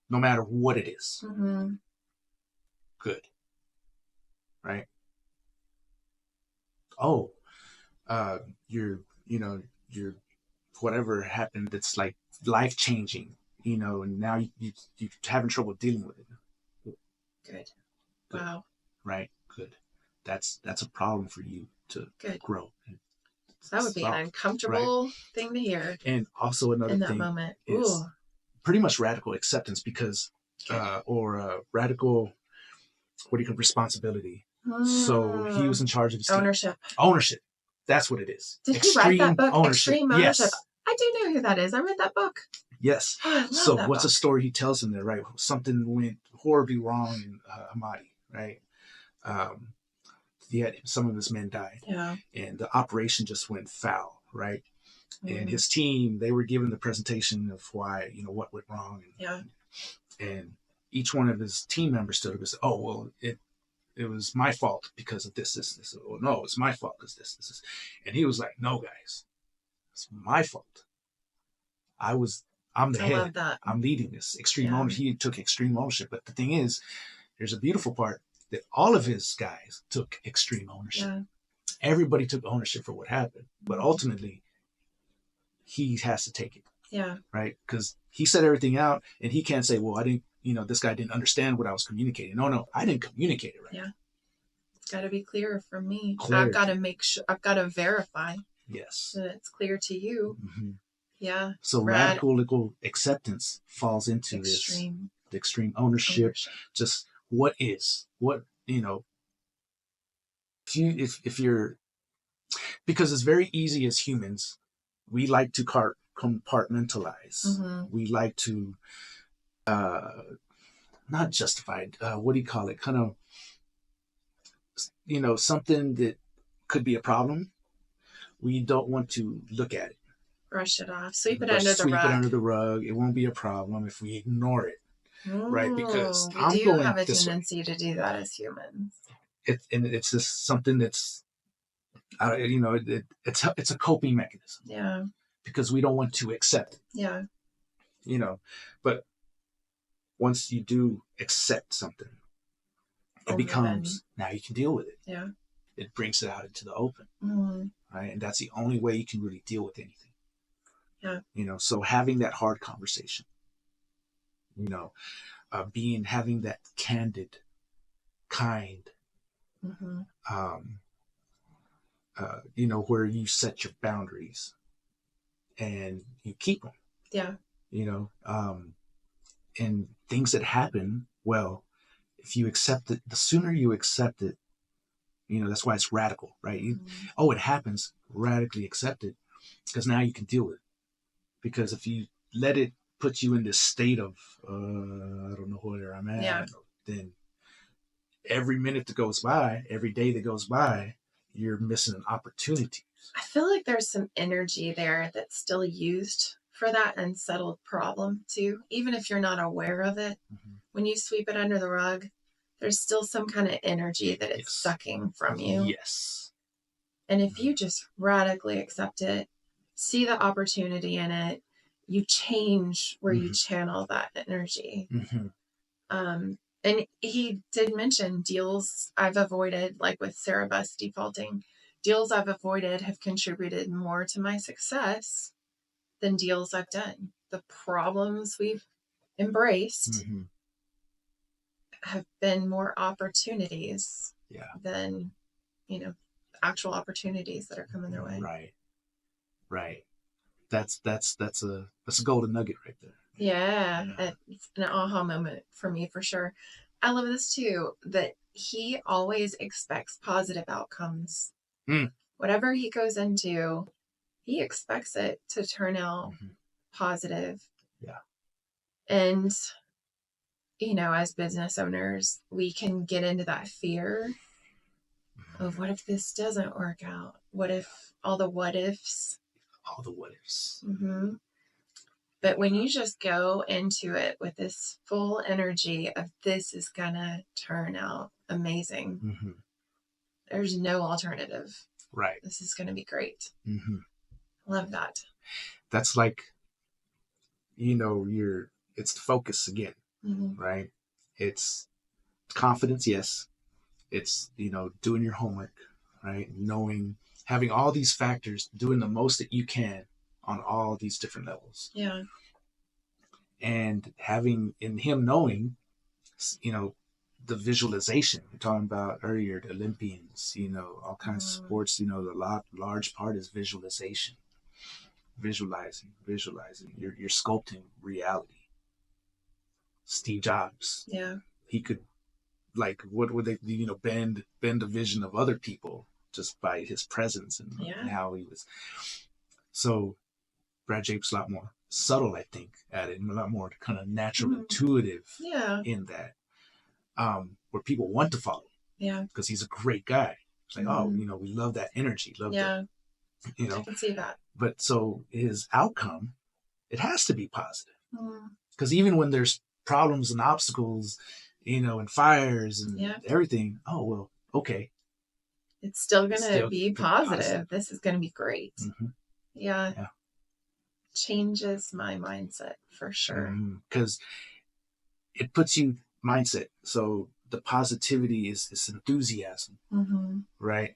no matter what it is. Good. Right? Oh, you're whatever happened that's like life-changing, and now you're having trouble dealing with it. Good. Wow. Right? Good. That's a problem for you to grow. That would be an uncomfortable thing to hear. And also another in that thing moment. is pretty much radical acceptance, because or radical, responsibility. So he was in charge of his ownership. Ownership. That's what it is. Did he write that book? Ownership. Extreme ownership. Yes. I do know who that is. I read that book. Yes. Oh, I love so that what's book. a story he tells in there, right? Something went horribly wrong in Hamadi, right? Some of his men died. Yeah. And the operation just went foul, right? And his team, they were given the presentation of why, what went wrong. And each one of his team members stood up and said, oh, well, it was my fault because of this. Oh, no, it's my fault because this. And he was like, no, guys, it's my fault. I'm the head. Love that. I'm leading this extreme ownership. He took extreme ownership. But the thing is, there's a beautiful part that all of his guys took extreme ownership. Yeah. Everybody took ownership for what happened. But ultimately, he has to take it. Yeah. Right? Because he set everything out, and he can't say, well, I didn't, this guy didn't understand what I was communicating. No, I didn't communicate it right. Yeah. Got to be clear from me. Clarity. I've got to make sure. I've got to verify Yes. that it's clear to you. Mm-hmm. Yeah. So radical acceptance falls into Extreme. the extreme ownership. Just what is what, you know. If you're, because it's very easy as humans, we like to compartmentalize. Mm-hmm. We like to not justified. What do you call it? Kind of, you know, something that could be a problem. We don't want to look at it. Brush it off. Sweep it under the rug. Sweep it under the rug. It won't be a problem if we ignore it. Right? Because we do have a tendency to do that as humans. It's just something that's, you know, it's a coping mechanism. Yeah. Because we don't want to accept it. Yeah. You know, but once you do accept something, it becomes, now you can deal with it. Yeah. It brings it out into the open. Mm-hmm. Right? And that's the only way you can really deal with anything. Yeah. You know, so having that hard conversation, you know, having that candid, kind, mm-hmm. You know, where you set your boundaries and you keep them. Yeah. You know, and things that happen, well, if you accept it, the sooner you accept it, you know, that's why it's radical, right? Oh, it happens, radically accept it, because now you can deal with it. Because if you let it put you in this state of, I don't know where I'm at, then every minute that goes by, every day that goes by, you're missing an opportunity. I feel like there's some energy there that's still used for that unsettled problem too. Even if you're not aware of it, when you sweep it under the rug, there's still some kind of energy that it's sucking from you. Yes. And if you just radically accept it, see the opportunity in it, you change where you channel that energy. And he did mention deals I've avoided, like with Sarah Buss defaulting, deals I've avoided have contributed more to my success than deals I've done. The problems we've embraced have been more opportunities than, you know, actual opportunities that are coming their way. Right. That's a golden nugget right there. Yeah. It's an aha moment for me for sure. I love this too, that he always expects positive outcomes. Whatever he goes into, he expects it to turn out positive. Yeah. And, you know, as business owners, we can get into that fear of what if this doesn't work out? What if all the what ifs? All the what ifs. But when you just go into it with this full energy of this is going to turn out amazing, there's no alternative. Right. This is going to be great. Love that. That's like, you know, it's the focus again, right? It's confidence, yes. It's, you know, doing your homework, right? Knowing, having all these factors, doing the most that you can on all these different levels. Yeah. And having, in him knowing, you know, the visualization we're talking about earlier, the Olympians, you know, all kinds of sports, you know, the large part is visualization. Visualizing. You're sculpting reality. Steve Jobs. Yeah. He could, like, what would they, you know, bend the vision of other people just by his presence and how he was. So Brad Jacobs a lot more subtle, I think, at it, and a lot more kind of natural, intuitive in that, where people want to follow. Yeah. Because he's a great guy. It's like, oh, you know, we love that energy. Love that. You know, I can see that. But so his outcome, it has to be positive. Because even when there's problems and obstacles, you know, and fires and everything, oh, well, okay. It's still going to be positive. This is going to be great. Yeah. Changes my mindset for sure. Because it puts you mindset. So the positivity is enthusiasm, right?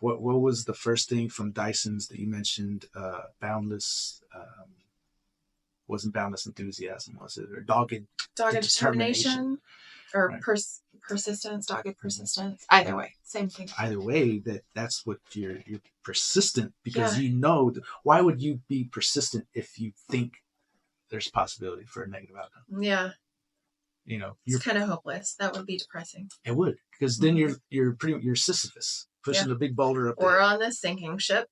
What was the first thing from Dyson's that you mentioned? Boundless, wasn't boundless enthusiasm, was it? Or dogged determination. Or right. persistence, dogged persistence. Either way, same thing. Either way, that's what you're persistent because Yeah. you know. Why would you be persistent if you think there's a possibility for a negative outcome? Yeah. You know, It's kind of hopeless. That would be depressing. it would, because then you're Sisyphus pushing a big boulder up or there. on the sinking ship.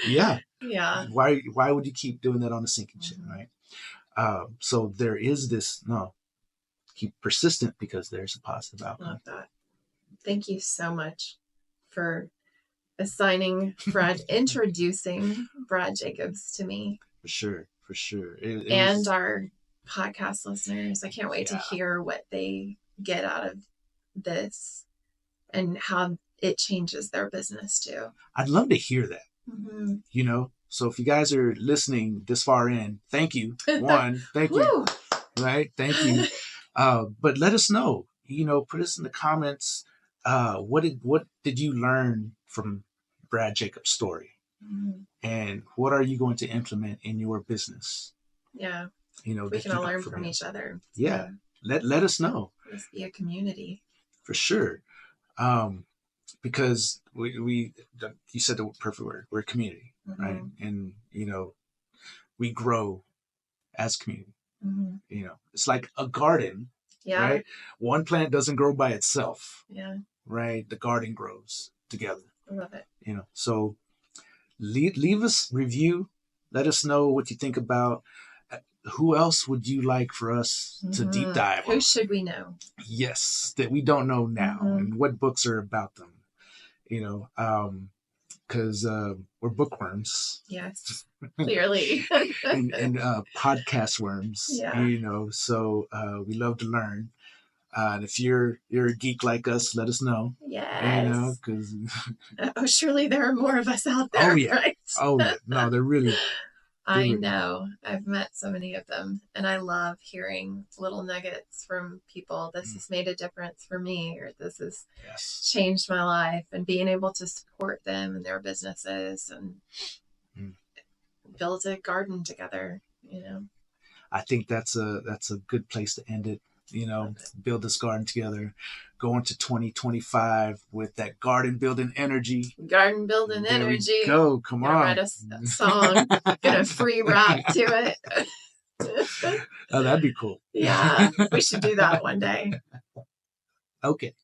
Yeah. Yeah. Why would you keep doing that on a sinking ship, right? So there is this, no, keep persistent because there's a positive outcome. Love that. Thank you so much for assigning Brad, introducing Brad Jacobs to me. For sure. And our podcast listeners. I can't wait to hear what they get out of this and how it changes their business too. I'd love to hear that. Mm-hmm. You know, so if you guys are listening this far in, thank you. One, thank you. Right? Thank you. But let us know, you know, put us in the comments. What did you learn from Brad Jacobs' story? Mm-hmm. And what are you going to implement in your business? Yeah. You know, we can all learn from each other. Yeah. Let us know. Let's be a community. For sure. Because we you said the perfect word. We're a community, right? And, you know, we grow as a community. Mm-hmm. You know, it's like a garden, right? One plant doesn't grow by itself. Yeah. Right? The garden grows together. I love it. You know, so leave us review. Let us know what you think about. Who else would you like for us to deep dive on? Who should we know? Yes, that we don't know now, and what books are about them. You know, because we're bookworms. Yes, clearly. and podcast worms. Yeah. You know, so we love to learn. And if you're a geek like us, let us know. Yes. You know, because surely there are more of us out there. Oh yeah. Right? Oh yeah. No, they're really. I know. I've met so many of them, and I love hearing little nuggets from people. This has made a difference for me, or this has changed my life, and being able to support them and their businesses and build a garden together. You know, I think that's a good place to end it. You know, build this garden together, go into 2025 with that garden building energy. Garden building there energy. We go. Come on. Write a song. Gonna free rap to it. Oh, that'd be cool. Yeah. We should do that one day. Okay.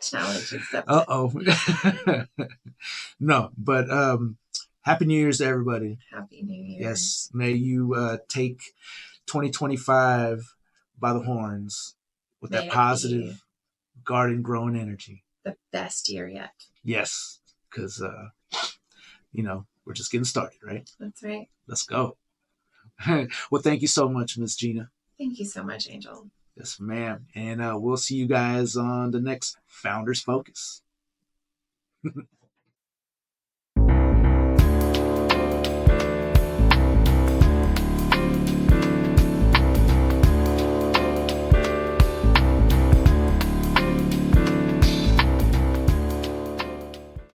Challenge accepted. Uh-oh. No, but Happy New Year's to everybody. Happy New Year. Yes. May you take 2025 by the horns with that positive garden growing energy. The best year yet. Yes, because you know, we're just getting started, right? That's right. Let's go. Well, thank you so much, Miss Gina. Thank you so much, Angel. Yes, ma'am. And we'll see you guys on the next Founders Focus.